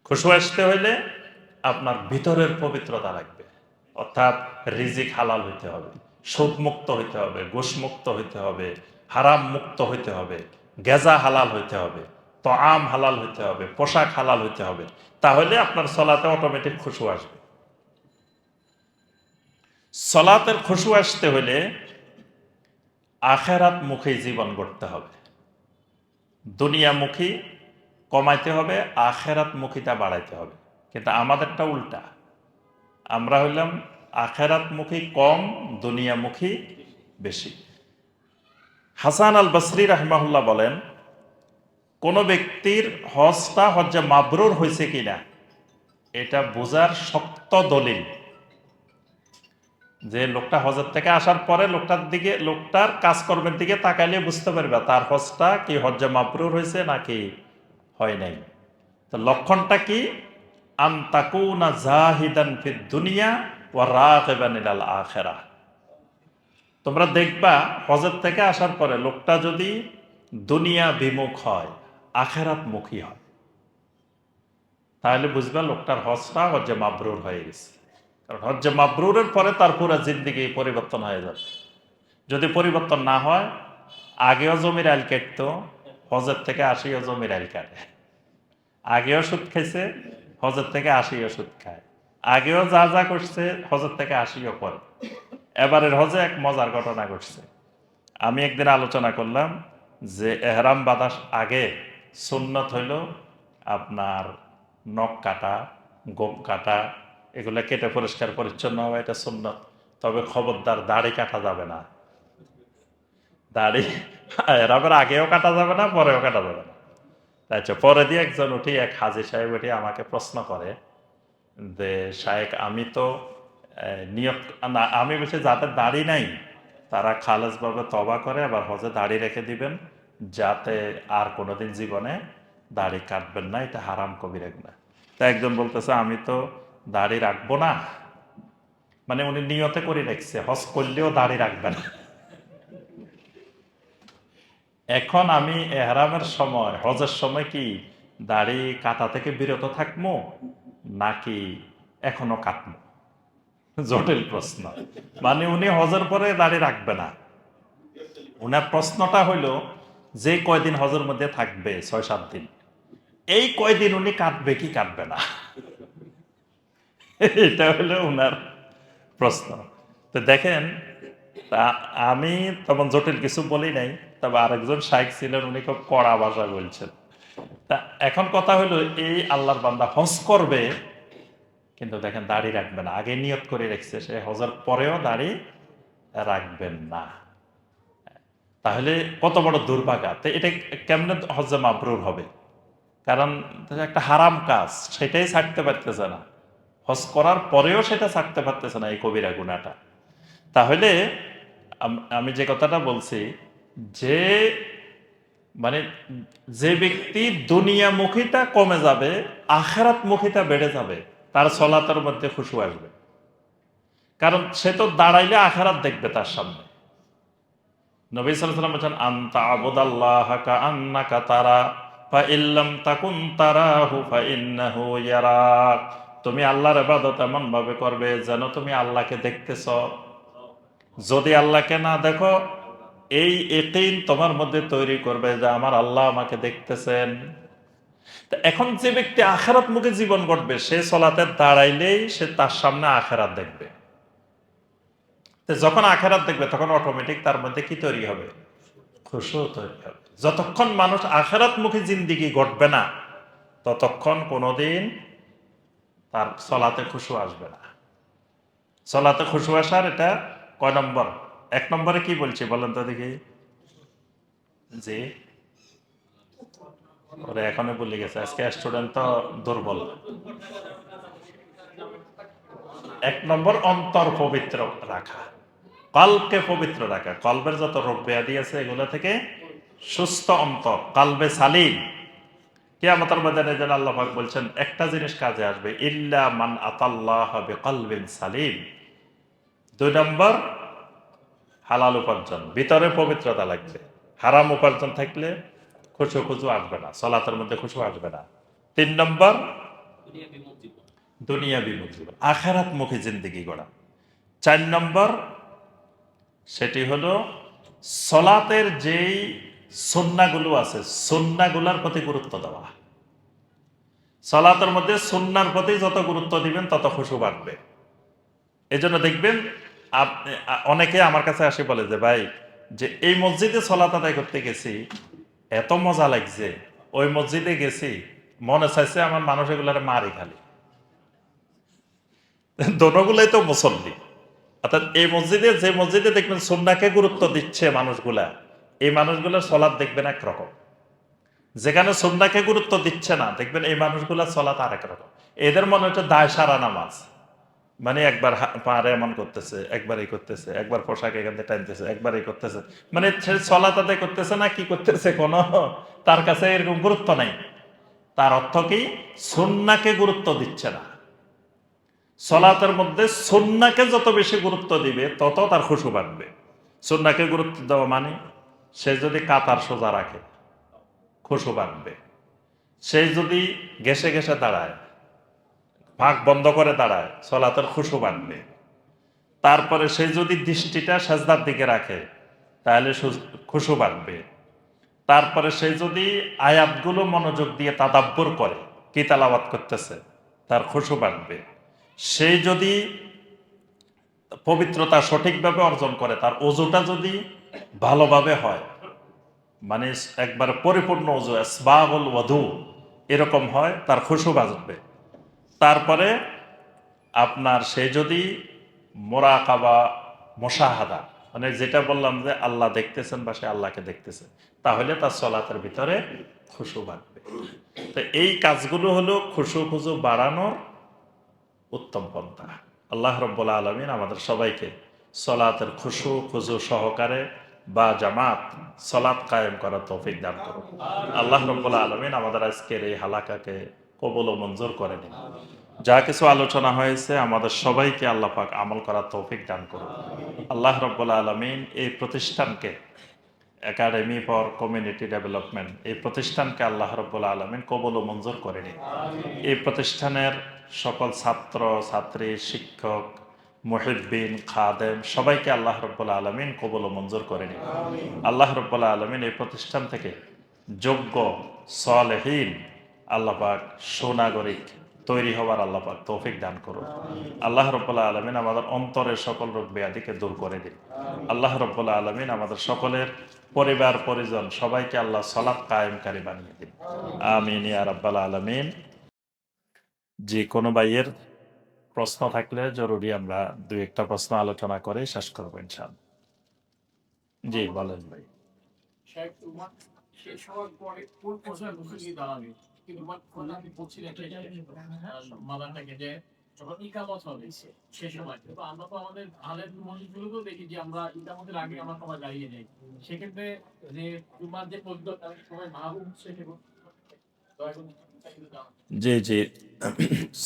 খুশু আসতে হইলে আপনার ভিতরের পবিত্রতা লাগবে। অর্থাৎ রিজিক হালাল হইতে হবে, সুদ মুক্ত হইতে হবে, ঘুষ মুক্ত হইতে হবে, হারাম মুক্ত হইতে হবে, গেজা হালাল হইতে হবে, তআম হালাল হইতে হবে, পোশাক হালাল হইতে হবে। তাহলে আপনার সলাতে অটোমেটিক খুশু আসবে। সলাতের খুশু আসতে হলে আখেরাত মুখী জীবন গড়তে হবে, দুনিয়ামুখী কমাইতে হবে, আখেরাত মুখীটা বাড়াইতে হবে। কিন্তু আমাদেরটা উল্টা, আমরা হইলাম আখেরাতমুখী কম, দুনিয়ামুখী বেশি। হাসান আল বসরি রাহিমাহুল্লাহ বলেন, কোন ব্যক্তির হজে মাবরুর হয়েছে কিনা এটা বোঝার শক্ত দলিল যে লোকটা হজের থেকে আসার পরে লোকটার কাজকর্মের দিকে তাকাইলে বুঝতে পারবে তার হজটা কি হজে মাবরুর হয়েছে নাকি হয় নাই। তো লক্ষণটা কি? আন তাকুনা জাহিদান ফিদ দুনিয়া ওয়া রাগিবান ইলাল আখিরাহ। তোমরা দেখবা হজের থেকে আসার পরে লোকটা যদি দুনিয়া বিমুখ হয়, আখেরাত মুখী হয়, তাহলে বুঝবা লোকটার হজে মাবরুর হয়ে গেছে। কারণ হজে মাবরুরের পরে তার পুরো জিন্দিগি পরিবর্তন হয়ে যাবে। যদি পরিবর্তন না হয়, আগেও জমির আইল কাটতো, হজের থেকে আসিও জমির আইল কাটে, আগেও সুদ খাইছে, হজের থেকে আসিও সুদ খায়, আগেও যা যা করছে হজের থেকে আসিও করে। এবারের হজে এক মজার ঘটনা ঘটছে। আমি একদিন আলোচনা করলাম যে এহরাম বাঁধার আগে সুন্নত হইল আপনার নখ কাটা, গোপ কাটা, এগুলো কেটে পরিষ্কার পরিচ্ছন্ন হবে, এটা সুন্নত। তবে খবরদার দাড়ি কাটা যাবে না, দাড়ি এহরামের আগেও কাটা যাবে না, পরেও কাটা যাবে না। আচ্ছা, পরে দিয়ে একজন উঠি, এক হাজি সাহেব উঠি আমাকে প্রশ্ন করে যে শায়েখ, আমি তো নিয়ত না, আমি বলছি যাদের দাড়ি নাই তারা খালেজভাবে তওবা করে আবার হজে দাড়ি রেখে দিবেন, যাতে আর কোনোদিন জীবনে দাড়ি কাটবেন না, এটা হারাম কবিরা গুনাহ। তা একজন বলতেছে আমি তো দাড়ি রাখবো না, মানে উনি নিয়তে করে রাখছে হজ করলেও দাড়ি রাখবে না। এখন আমি এহরামের সময়, হজের সময় কি দাড়ি কাটা থেকে বিরত থাকবো নাকি এখনো কাটবো? জটিল প্রশ্ন। মানে উনি হজের পরে দাড়ি রাখবে না, উনার প্রশ্নটা হইল যে কয়দিন হজের মধ্যে থাকবে ৬-৭ দিন, এই কয়দিন উনি কাটবে কি কাটবে না, এটা হলো উনার প্রশ্ন। তো দেখেন, তা আমি তখন জটিল কিছু বলি নাই, তবে আরেকজন শাইখ ছিলেন, উনি খুব কড়া ভাষা বলছেন। তা এখন কথা হলো, এই আল্লাহর বান্দা হজ করবে কিন্তু দেখেন দাড়ি রাখবে না, আগে নিয়ত করে রেখেছে সে হজের পরেও দাড়ি রাখবেন না। তাহলে কত বড় দুর্ভাগা! তো এটা কেমনে হজ্জে মাবরুর হবে? কারণ একটা হারাম কাজ, সেটাই ছাড়তে পারতেছে না, হজ করার পরেও সেটা ছাড়তে পারতেছে না, এই কবিরা গুনাহটা। তাহলে আমি যে কথাটা বলছি যে মানে যে ব্যক্তি দুনিয়ামুখীটা কমে যাবে, আখেরাত মুখীটা বেড়ে যাবে, তার সলাতের মধ্যে খুশু আসবে। কারণ সে তো দাঁড়াইলে আখেরাত দেখবে তার সামনে। নবী সাল্লাল্লাহু আলাইহি ওয়াসাল্লাম বলেছেন, আনতা আবুদাল্লাহা কাআন্নাকা তারা ফা ইল্লাম তাকুন তারাহু ফা ইন্নাহু ইয়ারাক। তুমি আল্লাহর ইবাদত এমন ভাবে করবে যেন তুমি আল্লাহকে দেখতেছ। যদি আল্লাহকে না দেখো, এই ইয়াকিন তোমার মধ্যে তৈরি করবে যে আমার আল্লাহ আমাকে দেখতেছেন। তো এখন যে ব্যক্তি আখিরাত মুখী জীবন গড়বে, সে সালাতে দাঁড়াইলেই সে তার সামনে আখিরাত দেখবে। তো যখন আখিরাত দেখবে তখন অটোমেটিক তার মধ্যে কি তৈরি হবে? খুশু তৈরি হবে। যতক্ষণ মানুষ আখিরাতমুখী জিন্দেগি গড়বে না, ততক্ষণ কোনোদিন তার সলাতে খুশু আসবে না। সলাতে খুশু আসার এটা কয় নম্বর? ১ নম্বরে কি বলছি বলেন তো দেখি। জি, ওরে এখনো ভুলে গেছে, আজকে স্টুডেন্ট তো দুর্বল। ১ নম্বর অন্তর পবিত্র রাখা, কলকে পবিত্র রাখা, কলবের যত রোগ ব্যাধি আছে এগুলো থেকে সুস্থ অন্তর, কলবে সালিম। কিয়ামতের ময়দানে যেন আল্লাহ পাক বলছেন একটা জিনিস কাজে আসবে, ইল্লা মান আতাল্লাহ বিকলবিন সালিম। ২ নম্বর হালাল উপার্জন, ভিতরে পবিত্রতা লাগবে। হারাম উপার্জন থাকলে খুশু আসবে না, সলাতের মধ্যে খুশু আসবে না। ৩ নম্বর দুনিয়া বিমুখ জীবন, আখিরাত মুখী জিন্দেগি গড়া। 4 নম্বর সেটি হলো সলাতের যেই সুন্নাহগুলো আছে সুন্নাহগুলোর প্রতি গুরুত্ব দেওয়া। সলাতের মধ্যে সুন্নাহর প্রতি যত গুরুত্ব দিবেন তত খুশু বাড়বে। এই জন্য দেখবেন অনেকে আমার কাছে আসে বলে যে ভাই, যে এই মসজিদে সলাত আদায় করতে গেছি, এত মজা লাগছে, ওই মসজিদে গেছি, মনে চাইছে আমার মানুষ এগুলার মারি খালি। দোনোগুলাই তো মুসল্লি। অর্থাৎ এই মসজিদে, যে মসজিদে দেখবেন সুন্নাহকে গুরুত্ব দিচ্ছে মানুষগুলা, এই মানুষগুলোর সলাৎ দেখবেন একরকম। যেখানে সুন্নাহকে গুরুত্ব দিচ্ছে না, দেখবেন এই মানুষগুলার সলাৎ আরেক রকম। এদের মনে হচ্ছে দায় সারা নামাজ, মানে একবার পারে এমন করতেছে, একবার এই করতেছে, একবার পোশাক এখান থেকে টানতেছে, একবার এই করতেছে, মানে সে সলাৎ আদায় করতেছে না কি করতেছে কোনো তার কাছে এরকম গুরুত্ব নাই। তার অর্থ কি? সুন্নাহকে গুরুত্ব দিচ্ছে না। সলাতের মধ্যে সুন্নাহকে যত বেশি গুরুত্ব দিবে তত তার খুশু বাড়বে। সুন্নাহকে গুরুত্ব দেওয়া মানে সে যদি কাতার সোজা রাখে খুশু বাড়বে। সে যদি ঘেসে ঘেসে দাঁড়ায়, ফাঁক বন্ধ করে দাঁড়ায়, সলাতের খুশু বাড়বে। তারপরে সে যদি দৃষ্টিটা সাজদার দিকে রাখে তাহলে খুশু বাড়বে। তারপরে সে যদি আয়াতগুলো মনোযোগ দিয়ে তাদাব্বুর করে, কি তেলাওয়াত করতেছে, তার খুশু বাড়বে। সে যদি পবিত্রতা সঠিকভাবে অর্জন করে, তার ওযুটা যদি ভালোভাবে হয়, মানে একবার পরিপূর্ণ ওযু, ইসবাগুল ওযু এরকম হয়, তার খুশু বাড়বে। তারপরে আপনার সে যদি মোরাকাবা, মুশাহাদা, মানে যেটা বললাম যে আল্লাহ দেখতেছেন বা সে আল্লাহকে দেখতেছে, তাহলে তার সলাতের ভিতরে খুশু বাড়বে। তো এই কাজগুলো হলো খুশু বাড়ানোর উত্তম পন্থা। আল্লাহ রাব্বুল আলামিন আমাদের সবাইকে সলাতের খুশু সহকারে বা জামাত সলাত কায়েম করার তৌফিক দান করুন। আল্লাহ রাব্বুল আলামিন আমাদের আজকের এই হালাকাকে কবুল ও মঞ্জুর করে নিন। যা কিছু আলোচনা হয়েছে আমাদের সবাইকে আল্লাহ পাক আমল করার তৌফিক দান করুন। আল্লাহ রাব্বুল আলামিন এই প্রতিষ্ঠানকে, একাডেমি ফর কমিউনিটি ডেভেলপমেন্ট, এই প্রতিষ্ঠানকে আল্লাহ রাব্বুল আলামিন কবুল ও মঞ্জুর করে নিন। এই প্রতিষ্ঠানের সকল ছাত্র ছাত্রী, শিক্ষক, মুহিব্বিন, খাদেম সবাইকে আল্লাহ রাব্বুল আলামিন কবুল ও মঞ্জুর করে নিন। আল্লাহ রাব্বুল আলামিন এই প্রতিষ্ঠান থেকে যোগ্য সালেহীন আল্লাহ পাক সুনাগরিক তৈরি হওয়ার আল্লাহ পাক তৌফিক দান করুন। আল্লাহ রাব্বুল আলামিন আমাদের অন্তরের সকল রোগ ব্যাধিকে দূর করে দিন। আল্লাহ রাব্বুল আলামিন আমাদের সকলের পরিবার পরিজন সবাইকে আল্লাহ সালাত কায়েমকারী বানিয়ে দিন। আমিন ইয়া রাব্বাল আলামিন। যে কোনো ভাইয়ের প্রশ্ন থাকলে জরুরি আমরা দুই একটা প্রশ্ন আলোচনা করে শেষ করবো ইনশাআল্লাহ। জি বলেন ভাই। শেষ হওয়ার পরে কোন পর্যায়ে মুখে গিয়ে দাঁড়াবে, কিন্তু আপনি বলছিলেন মাদারটাকে যে যখন ইকামত হবে সে সময়, কিন্তু আমরা তো আমাদের আলেম মসজিদগুলোতেও দেখি যে আমরা ইকামতের আগে আমরা সবাই দাঁড়িয়ে যাই। সেক্ষেত্রে যে জুমার যে পদ্ধতি সবাই মাহবুব হচ্ছে জি জি,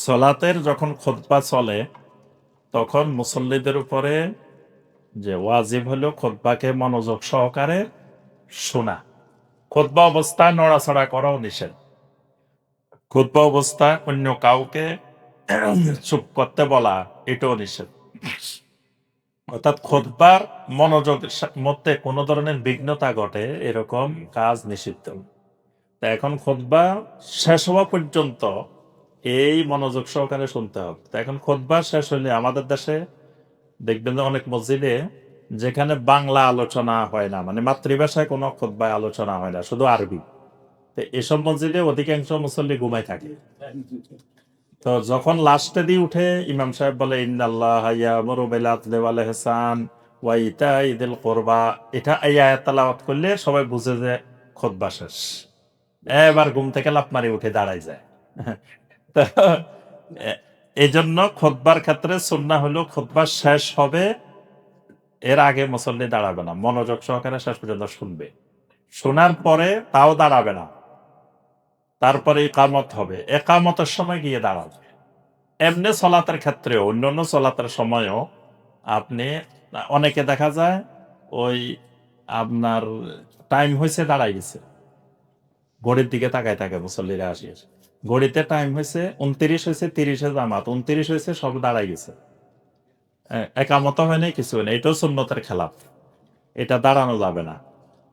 সলাতের যখন খুতবা চলে তখন মুসল্লিদের উপরে যে ওয়াজিব হলো খুতবাকে মনোযোগ সহকারে শোনা। খুতবা অবস্থায় নড়াচড়া করাও নিষেধ। খুতবা অবস্থায় অন্য কাউকে চুপ করতে বলা এটাও নিষেধ। অর্থাৎ খুতবার মনোযোগের মধ্যে কোনো ধরনের বিঘ্নতা ঘটে এরকম কাজ নিষিদ্ধ। তা এখন খুতবা শেষ হওয়া পর্যন্ত এই মনোযোগ সহকারে শুনতে হবে। তা এখন খুতবা শেষ হলে আমাদের দেশে দেখবেন যে অনেক মসজিদে যেখানে বাংলা আলোচনা হয় না, মানে মাতৃভাষায় কোনো খুতবায় আলোচনা হয় না, শুধু আরবি, তো এসব মসজিদে অধিকাংশ মুসল্লি ঘুমায় থাকে। তো যখন লাস্টে দিয়ে উঠে ইমাম সাহেব বলে ইন্নাল্লাহ ইয়ামুরু বিল আদলি ওয়াল ইহসান ওয়া ইতাই যিল কুরবা, এটা এই আয়াত তেলাওয়াত করলে সবাই বুঝে যে খুতবা শেষ। এবার ঘুম থেকে লাফ মারি উঠে দাঁড়ায় যায়। তো এই জন্য খুতবার ক্ষেত্রে সুন্নাহ হলো খুতবা শেষ হবে, এর আগে মুসল্লি দাঁড়াবে না, মনোযোগ সহকারে শেষ পর্যন্ত শুনবে। শোনার পরে তাও দাঁড়াবে না, তারপরে ইকামত হবে, একামতের সময় গিয়ে দাঁড়াবে। এমনি সলাতের ক্ষেত্রে অন্যান্য সলাতের সময়ও আপনি, অনেকে দেখা যায় ওই আপনার টাইম হয়েছে দাঁড়াই গেছে, ঘড়ির দিকে তাকায় থাকে মুসল্লিরা আসিয়ে, ঘড়িতে টাইম হয়েছে 29 হয়েছে, 30-এ জামাত, 29 হয়েছে, সব দাঁড়াই গেছে। একামত হয় নাই, কিছু নেই, এটাও সুন্নতের খেলাফ। এটা দাঁড়ানো যাবে না।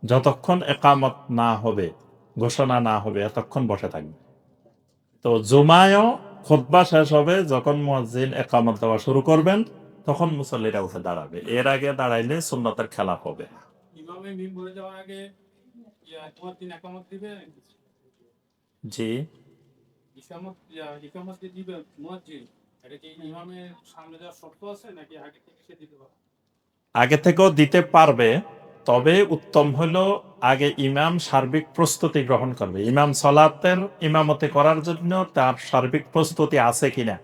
যতক্ষণ একামত না হবে, ঘোষণা না হবে, এতক্ষণ বসে থাকবে। তো জুমায়ও খুতবা শেষ হবে, যখন মুয়াজ্জিন একামত দেওয়া শুরু করবেন তখন মুসল্লিরা উঠে দাঁড়াবে। এর আগে দাঁড়াইলে সুন্নতের খেলাফ হবে। ইমামে মিম্বরে যাওয়ার আগে মুয়াজ্জিন একামত দিবে, জি, ইকামত যে দিবে মুয়াজ্জিন, এটা কি ইমামের সামনে যাওয়ার শর্ত আছে নাকি আগে থেকে সে দিতে পারে? আগে থেকেও দিতে পারবে, তবে উত্তম হলো আগে ইমাম সার্বিক প্রস্তুতি গ্রহণ করবে। ইমাম সলাতের ইমামতি করার জন্য তার সার্বিক প্রস্তুতি আছে কিনা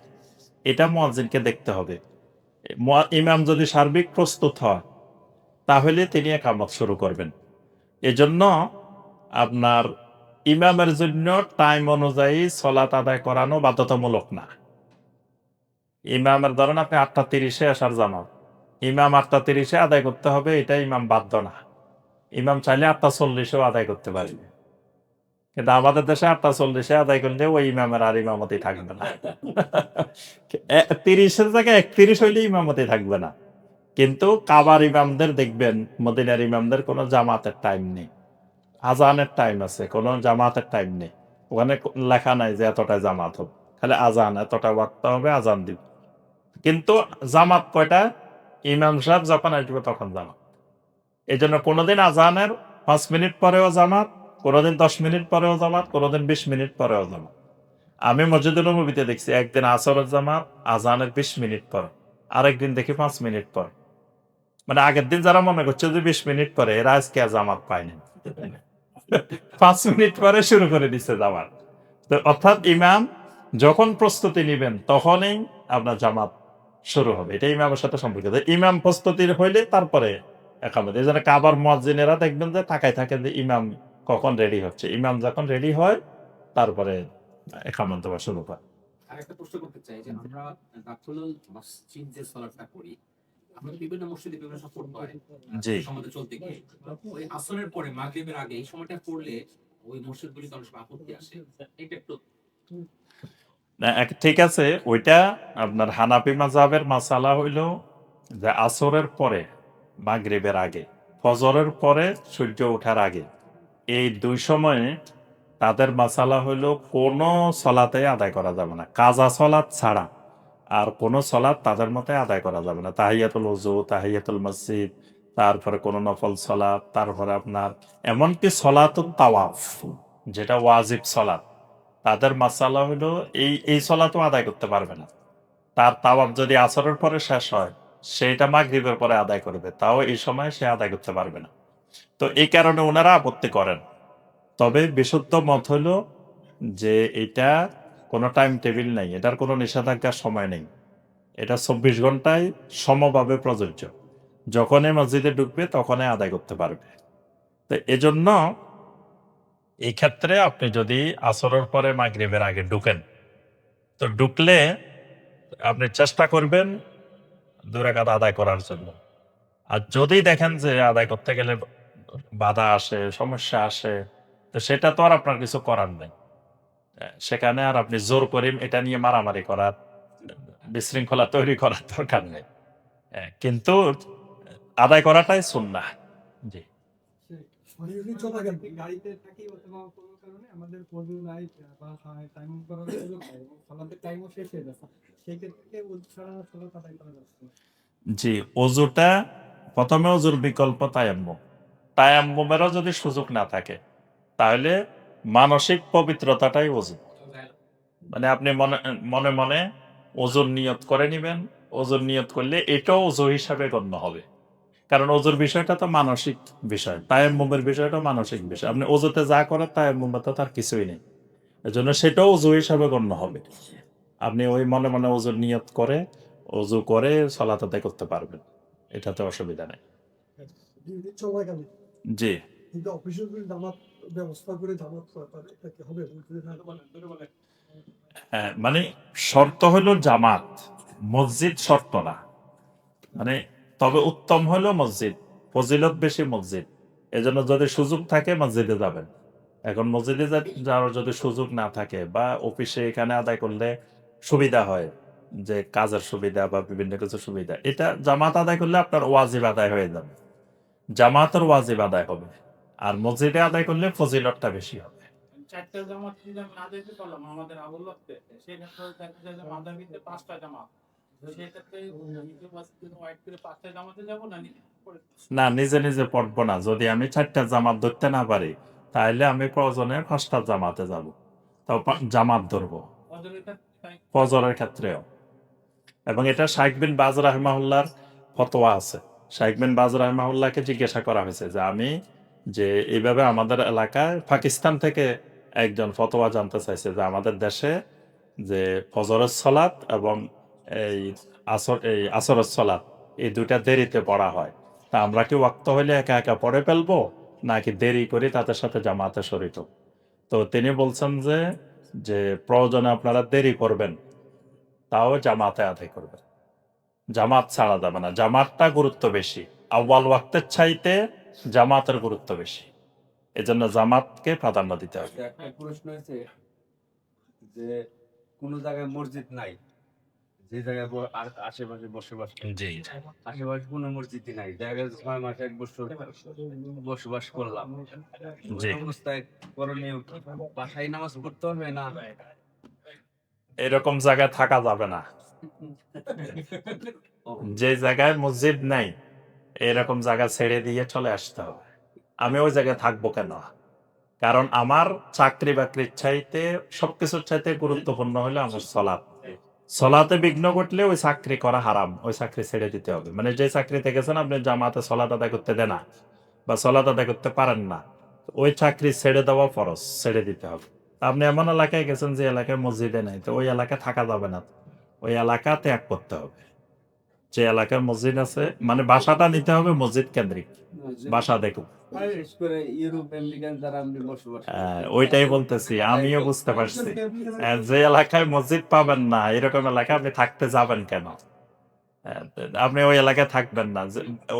এটা মুয়াজ্জিনকে দেখতে হবে। ইমাম যদি সার্বিক প্রস্তুত হয় তাহলে তিনি একামত শুরু করবেন। এজন্য আপনার ইমামের জন্য টাইম অনুযায়ী সলাত আদায় করানো বাধ্যতামূলক না। ইমামের ধরেন আপনি 8:30-এ আসার জামাত, ইমাম 8:30-এ আদায় করতে হবে, এটা ইমাম বাধ্য না। ইমাম চাইলে 8:40-এও আদায় করতে পারবে। কিন্তু আমাদের দেশে 8:40-এ আদায় করলে ওই ইমামের আর ইমামতি থাকবে না। 30-এর জায়গায় 31 হইলে ইমামতি থাকবে না। কিন্তু কাবার ইমামদের দেখবেন, মদিনার ইমামদের কোনো জামাতের টাইম নেই, আজানের টাইম আছে, কোনো জামাতের টাইম নেই। ওখানে লেখা নাই যে এতটা জামাত হবে, খালি আজান, এতটা ওয়াক্ত হবে, আজান দিব। কিন্তু জামাত কয়টা? ইমাম সাহেব যখন আসবে তখন জামাত। এই জন্য কোনোদিন আজানের 5 মিনিট পরেও জামাত, কোনোদিন 10 মিনিট পরেও জামাত, কোনোদিন 20 মিনিট পরেও জামাত। আমি মসজিদুল নববীতে দেখছি একদিন আসরের জামাত আজানের 20 মিনিট পর, আরেকদিন দেখি 5 মিনিট পর। মানে আগের দিন যারা মনে করছে যে 20 মিনিট পরে, এরা আজকে আর জামাত পায়নি। 5 মিনিট পরে শুরু করে দিচ্ছে জামাত। তো অর্থাৎ ইমাম যখন প্রস্তুতি নিবেন তখনই আপনার জামাত শুরু হবে। এটা ইমামের সাথে সম্পর্কিত। ইমাম প্রস্তুতির হইলে তারপরে একামত। এই জন্য কাবার মুয়াজ্জিনেরা দেখবেন যে তাকায় থাকেন যে ইমাম কখন রেডি হচ্ছে। ইমাম যখন রেডি হয় তারপরে একামত দেওয়া শুরু করে। আরেকটা প্রশ্ন করতে চাই যে আমরা তাফসীলুল মসজিদ যে সালাতটা করি, আমরা বিভিন্ন মসজিদে বিভিন্ন সময় পড়তে হয় জি। সমাজে চলতে গিয়ে, ওই আসরের পরে মাগরিবের আগে এই সময়টা পড়লে ওই মসজিদগুলিতে অনেক সময় আপত্তি আসে, এটা একটু না, ঠিক আছে, ওইটা আপনার হানাফি মাযহাবের মাসালা হইল যে আসরের পরে, মাগরিবের আগে, ফজরের পরে, সূর্য ওঠার আগে, এই দুই সময়ে তাদের মাসালা হইল কোনো সলাতে আদায় করা যাবে না, কাজা সলাত ছাড়া আর কোনো সলাত তাদের মতে আদায় করা যাবে না। তাহিয়াতুল ওযু, তাহিয়াতুল মসজিদ, তারপরে কোনো নফল সলাত, তারপরে আপনার এমনকি সলাতুত তাওয়াফ যেটা ওয়াজিব সলাত, তাদের মাসালা হলো এই সলাতও আদায় করতে পারবে না। তার তাওয়াফ যদি আসরের পরে শেষ হয়, সেইটা মাগরিবের পরে আদায় করবে, তাও এই সময় সে আদায় করতে পারবে না। তো এই কারণে ওনারা আপত্তি করেন। তবে বিশুদ্ধ মত হলো যে এটা কোনো টাইম টেবিল নাই, এটার কোনো নিষেধাজ্ঞার সময় নেই। এটা 24 ঘন্টায় সমভাবে প্রযোজ্য। যখনই মসজিদে ঢুকবে তখনই আদায় করতে পারবে। তো এজন্য এই ক্ষেত্রে আপনি যদি আসরের পরে মাগরিবের আগে ঢুকেন, তো ঢুকলে আপনি চেষ্টা করবেন 2 রাকাত আদায় করার জন্য। আর যদি দেখেন যে আদায় করতে গেলে বাধা আসে, সমস্যা আসে, তো সেটা তো আর আপনার কিছু করার নেই। সেখানে আর আপনি জোর করে এটা নিয়ে মারামারি করার, বিশৃঙ্খলা তৈরি করার দরকার নেই। কিন্তু আদায় করাটাই সুন্নাহ। জি। শরীরে চলাকালীন গাড়িতে থাকি অথবা কোনো কারণে আমাদের ওযু নাই বা টাইম করার সুযোগ নাই এবং সালাতের টাইমও শেষ হয়ে যাচ্ছে, সেই ক্ষেত্রে ওযু ছাড়া সালাত আদায় করা যাচ্ছে না। জি, অজুটা প্রথমে অজুর বিকল্প তায়াম্মুম। তায়াম্মুমেরও যদি সুযোগ না থাকে তাহলে মানসিক পবিত্রতাটাই অজু। মানে আপনি মনে মনে মনে অজুর নিয়ত করে নিবেন। অজুর নিয়ত করলে এটাও অজু হিসাবে গণ্য হবে। কারণ অজুর বিষয়টা তো মানসিক বিষয়, তায়াম্মুমের বিষয়টা মানসিক বিষয়। আপনি অজুতে যা করেন তায়াম্মুমে তো তার কিছুই নেই। এজন্য সেটাও অজু হিসাবে গণ্য হবে। আপনি ওই মনে মনে অজুর নিয়ত করে অজু করে সালাত আদায় করতে পারবেন, এটাতে অসুবিধা নেই। ডিউটি চলাকালীন জি, কিন্তু অফিসে যদি জামাত ব্যবস্থা করে জামাত করা তাহলে এটা কি হবে? হ্যাঁ, মানে শর্ত হলো জামাত, মসজিদ শর্ত না। মানে তবে উত্তম হলো মসজিদ, ফজিলত বেশি মসজিদ। এজন্য যদি সুযোগ থাকে মসজিদে যাবেন। এখন মসজিদে যাওয়ার যদি সুযোগ না থাকে বা অফিসে এখানে আদায় করলে সুবিধা হয়, যে কাজের সুবিধা বা বিভিন্ন কিছু সুবিধা, এটা জামাত আদায় করলে আপনার ওয়াজিব আদায় হয়ে যাবে, জামাতের ওয়াজিব আদায় হবে। আর মসজিদে আদায় করলে ফজিলতটা বেশি হবে। চারটা জামাত যদি আমি না যেতে পারলাম আমাদের আবুল লাগতে, সেক্ষেত্রে দেখা যায় যে মাদারীতে 5টা জামাত, সেক্ষেত্রে ওয়াইট করে 5টা জামাতে যাবো না না, নিজে নিজে পড়বো না। যদি আমি 4টা জামাত ধরতে না পারি, তাহলে আমি প্রয়োজনে 5টা জামাতে যাব, তাও জামাত ধরবো ফজরের ক্ষেত্রেও। এবং এটা শাইখ বিন বাজ রাহিমাহুল্লাহর ফতোয়া আছে। শাইখ বিন বাজ রাহিমাহুল্লাহকে জিজ্ঞাসা করা হয়েছে যে আমি যে এইভাবে আমাদের এলাকায় পাকিস্তান থেকে একজন ফতোয়া জানতে চাইছে যে আমাদের দেশে যে ফজরের সলাত এবং এই আসরের সলাত এই দুইটা দেরিতে পড়া হয়, তা আমরা কি ওয়াক্ত হইলে একা একা পড়ে ফেলবো নাকি দেরি করে তাদের সাথে জামাতে শরীক হব? তো তিনি বলছেন যে যে প্রয়োজনে আপনারা দেরি করবেন, তাও জামাতে আদায় করবেন, জামাত ছাড়া যাবে না। জামাতটা গুরুত্ব বেশি, আউয়াল ওয়াক্তের চাইতে জামাতের গুরুত্ব বেশি, এজন্য জামাতকে প্রাধান্য দিতে হবে। একটা প্রশ্ন আছে যে কোন জায়গায় মসজিদ নাই, যে জায়গায় আশেপাশে বসবাস জি আশেপাশে কোনো মসজিদই নাই, জায়গায় 6 মাস 1 বছর বসবাস করলাম, জি। ওই অবস্থায় করণীয় কি? বাসায় নামাজ পড়তে হবে না? এরকম জায়গায় থাকা যাবে না। যে জায়গায় মসজিদ নাই এরকম জায়গা ছেড়ে দিয়ে চলে আসতে হবে। আমি ওই জায়গায় থাকবো কেন? কারণ আমার চাকরি বাকরির চাইতে সবকিছুর চাইতে গুরুত্বপূর্ণ হলো আমার সলাৎ। সলাতে বিঘ্ন ঘটলে ওই চাকরি করা হারাম, ওই চাকরি ছেড়ে দিতে হবে। মানে যে চাকরিতে গেছেন আপনি জামাতে সলাত আদায় করতে দেন না বা সলাত আদায় করতে পারেন না, ওই চাকরি ছেড়ে দেওয়া ফরজ, ছেড়ে দিতে হবে। আপনি এমন এলাকায় গেছেন যে এলাকায় মসজিদে নাই, তো ওই এলাকায় থাকা যাবে না, ওই এলাকা ত্যাগ করতে হবে। যে এলাকায় মসজিদ আছে মানে বাসাটা নিতে হবে মসজিদ কেন্দ্রিক, বাসা দেখুন। বিশেষ করে ইউরোপ আমেরিকান যারা আমরা বসবাস করি, ওইটাই বলতেছি, আমিও বুঝতে পারছি। যে এলাকায় মসজিদ পাবেন না এরকম এলাকায় আপনি থাকতে যাবেন কেন? আপনি ওই এলাকায় থাকবেন না।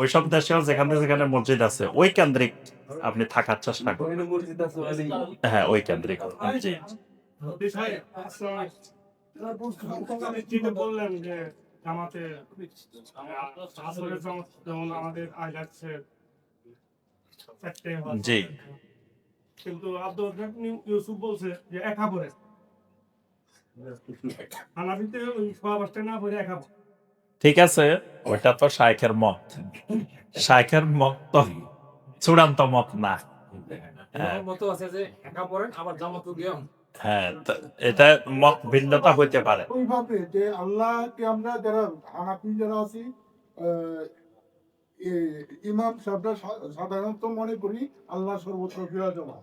ওইসব দেশেও যেখানে যেখানে মসজিদ আছে ওই কেন্দ্রিক আপনি থাকার চেষ্টা করুন। ওখানে মসজিদ আছে ওখানেই হ্যাঁ, ওই কেন্দ্রিক। জি বললেন যে জামাতে আসরের জামাত যেমন আমাদের আয় যাচ্ছে 4টে, জি কিন্তু আব্দুল রাজ্জাক ইউসুফ বলছে যে একা পড়ে, হানাফিতে ওই সোয়া 5টা না পড়ে একা পড়ে। ঠিক আছে, ওইটা তো শাইখের মত। শাইখের মত তো চূড়ান্ত মত না। মতো আছে যে একা পড়েন আবার জামাতও গিয়ে হ্যাঁ, এটা মত ভিন্নতা হইতে পারে। ওইভাবে যে আল্লাহকে আমরা যারা হানাফি যারা আছি ইমাম সাহেবরা সাধারণত মনে করি আল্লাহ সর্বত্র বিরাজমান।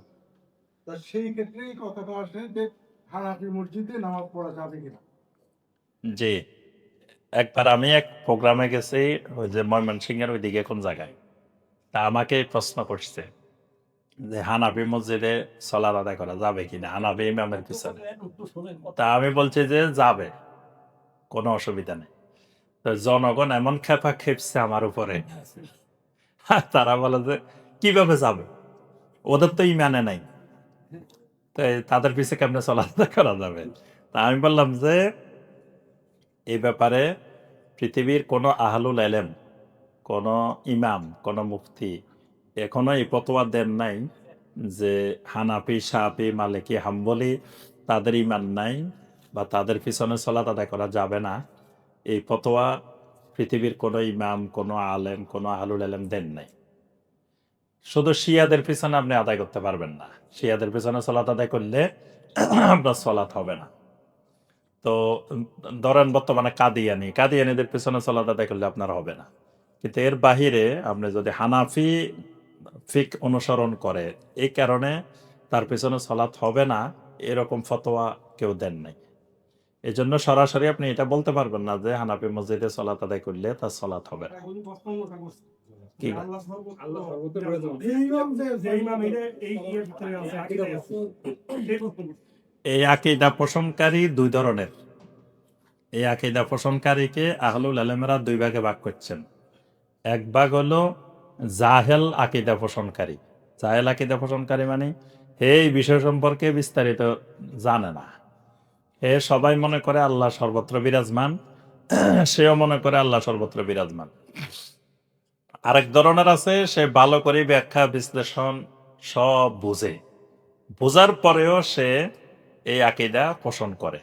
তা সেই ক্ষেত্রে এই কথাটা আসে যে হানাফি মসজিদে নামাজ পড়া যাবে কিনা। জি, একবার আমি এক প্রোগ্রামে গেছি ওই যে ময়মনসিংহের ওইদিকে কোন জায়গায়, তা আমাকে প্রশ্ন করছে যে হানাফি মসজিদে সলাত আদায় করা যাবে কিনা হানাফি ইমামের পিছনে। তা আমি বলছি যে যাবে, কোনো অসুবিধা নেই। তো জনগণ এমন খেপা খেপছে আমার উপরে, তারা বলে যে কিভাবে যাবে, ওদের তো ইমানে নাই, তো তাদের পিছে কেমনে চলাফেরা করা যাবে? তা আমি বললাম যে এই ব্যাপারে পৃথিবীর কোনো আহলুল এলেম, কোনো ইমাম, কোনো মুফতি এখনো এই ফতোয়া দেন নাই যে হানাফি, শাফি, মালিকি, হাম্বলি তাদের ইমান নাই বা তাদের পিছনে সলাত আদায় করা যাবে না। এই ফতোয়া পৃথিবীর কোনো ইমাম, কোনো আলেম, কোনো আহলুল এলেম দেন নাই। শুধু শিয়াদের পিছনে আপনি আদায় করতে পারবেন না, শিয়াদের পিছনে সলাত আদায় করলে আপনার সলাত হবে না। তো ধরেন বর্তমানে কাদিয়ানিদের পিছনে সলাত আদায় করলে আপনার হবে না। কিন্তু এর বাহিরে আপনি যদি হানাফি ফিক অনুসরণ করে এই কারণে তার পিছনে সলাত হবে না, এরকম ফতোয়া কেউ দেন নাই। এই জন্য সরাসরি আপনি এটা বলতে পারবেন না যে হানাফি মসজিদে সলাত আদায় করলে তার সলাত হবে না। কি এই আকীদা পোষণকারী দুই ধরনের। এই আকীদা পোষণকারীকে আহলুল আলেমরা দুই ভাগে ভাগ করছেন। এক ভাগ হলো জাহেল আকীদা পোষণকারী। জাহেল আকীদা পোষণকারী মানে এই বিষয় সম্পর্কে বিস্তারিত জানে না, সবাই মনে করে আল্লাহ সর্বত্র বিরাজমান, সেও মনে করে আল্লাহ সর্বত্র বিরাজমান। আরেক ধরনের আছে, সে ভালো করে ব্যাখ্যা বিশ্লেষণ সব বুঝে, বোঝার পরেও সে এই আকীদা পোষণ করে।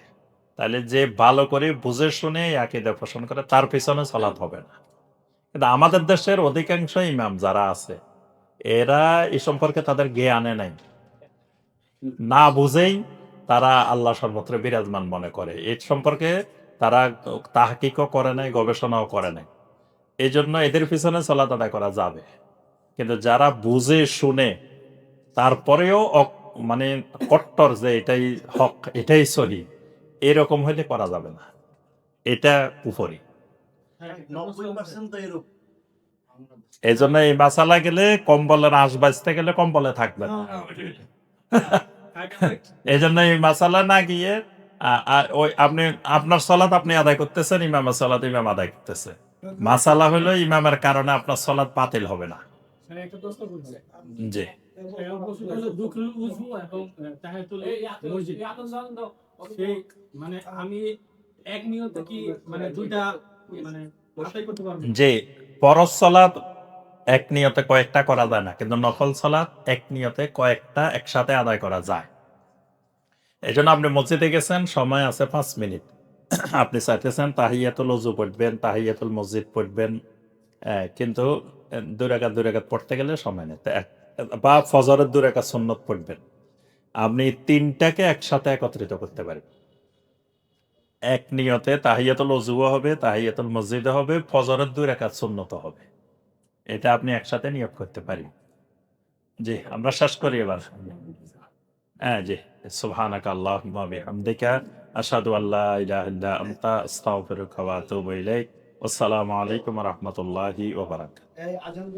তাহলে যে ভালো করে বুঝে শুনে এই আকীদা পোষণ করে তার পিছনে সালাত হবে না। কিন্তু আমাদের দেশের অধিকাংশ ইমাম যারা আছে এরা এই সম্পর্কে তাদের জ্ঞানে নাই, না বুঝেই তারা আল্লাহ সর্বত্র বিরাজমান মনে করে। এই সম্পর্কে তারা তাহকিকও করে নাই, গবেষণাও করে নাই। এই জন্য এদের পিছনে সালাত আদায় করা যাবে। কিন্তু যারা বুঝে শুনে তারপরেও মানে কট্টর যে এটাই হক, এটাই সহি, এরকম হইলে করা যাবে না, এটা উপরি। এই জন্য এই মাসালা গেলে কম্বলের আঁশ বাজতে গেলে কম্বলে থাকবে না। এই জন্য এই মাসালা না গিয়ে ওই আপনি আপনার সলাত আপনি আদায় করতেছেন, ইমামের সলাত ইমাম আদায় করতেছে। মাসালা হলো ইমামের কারণে আপনার সলাত বাতিল হবে না। একটা প্রশ্ন করছি। জি, দুখুল উযু এবং তাহিয়াতুল মসজিদ, সেই মানে আমি এক নিয়তে কি মানে দুইটা মানে আদায় করতে পারবো? যে ফরজ সলাত এক নিয়তে কয়েকটা করা যায় না, কিন্তু নফল সলাত এক নিয়তে কয়েকটা একসাথে আদায় করা যায়। এই জন্য আপনি মসজিদে গেছেন, সময় আছে 5 মিনিট, আপনি চাইতেছেন তাহিয়াতুল ওযু পড়বেন, তাহিয়াতুল মসজিদ পড়বেন, কিন্তু 2 রাকাত পড়তে গেলে সময় নেই। বা ফজরের 2 রাকাত সুন্নত পড়বেন, আপনি 3টাকে একসাথে একত্রিত করতে পারবেন। এক নিয়তে তাহিয়াতুল ওযুও হবে, তাহিয়াতুল মসজিদও হবে, ফজরের 2 রাকাত সুন্নত হবে। এটা আপনি একসাথে নিয়ত করতে পারি। জি, আমরা শেষ করি এবার। জি, সুবহানাকা আল্লাহুম্মা ওয়া বিহামদিকা আশহাদু আল্লা ইলাহা ইল্লা আনতা আস্তাগফিরুকা ওয়া আতুবু ইলাইক। আসসালামু আলাইকুম ওয়া রাহমাতুল্লাহি ওয়া বারাকাতুহু। এই আজান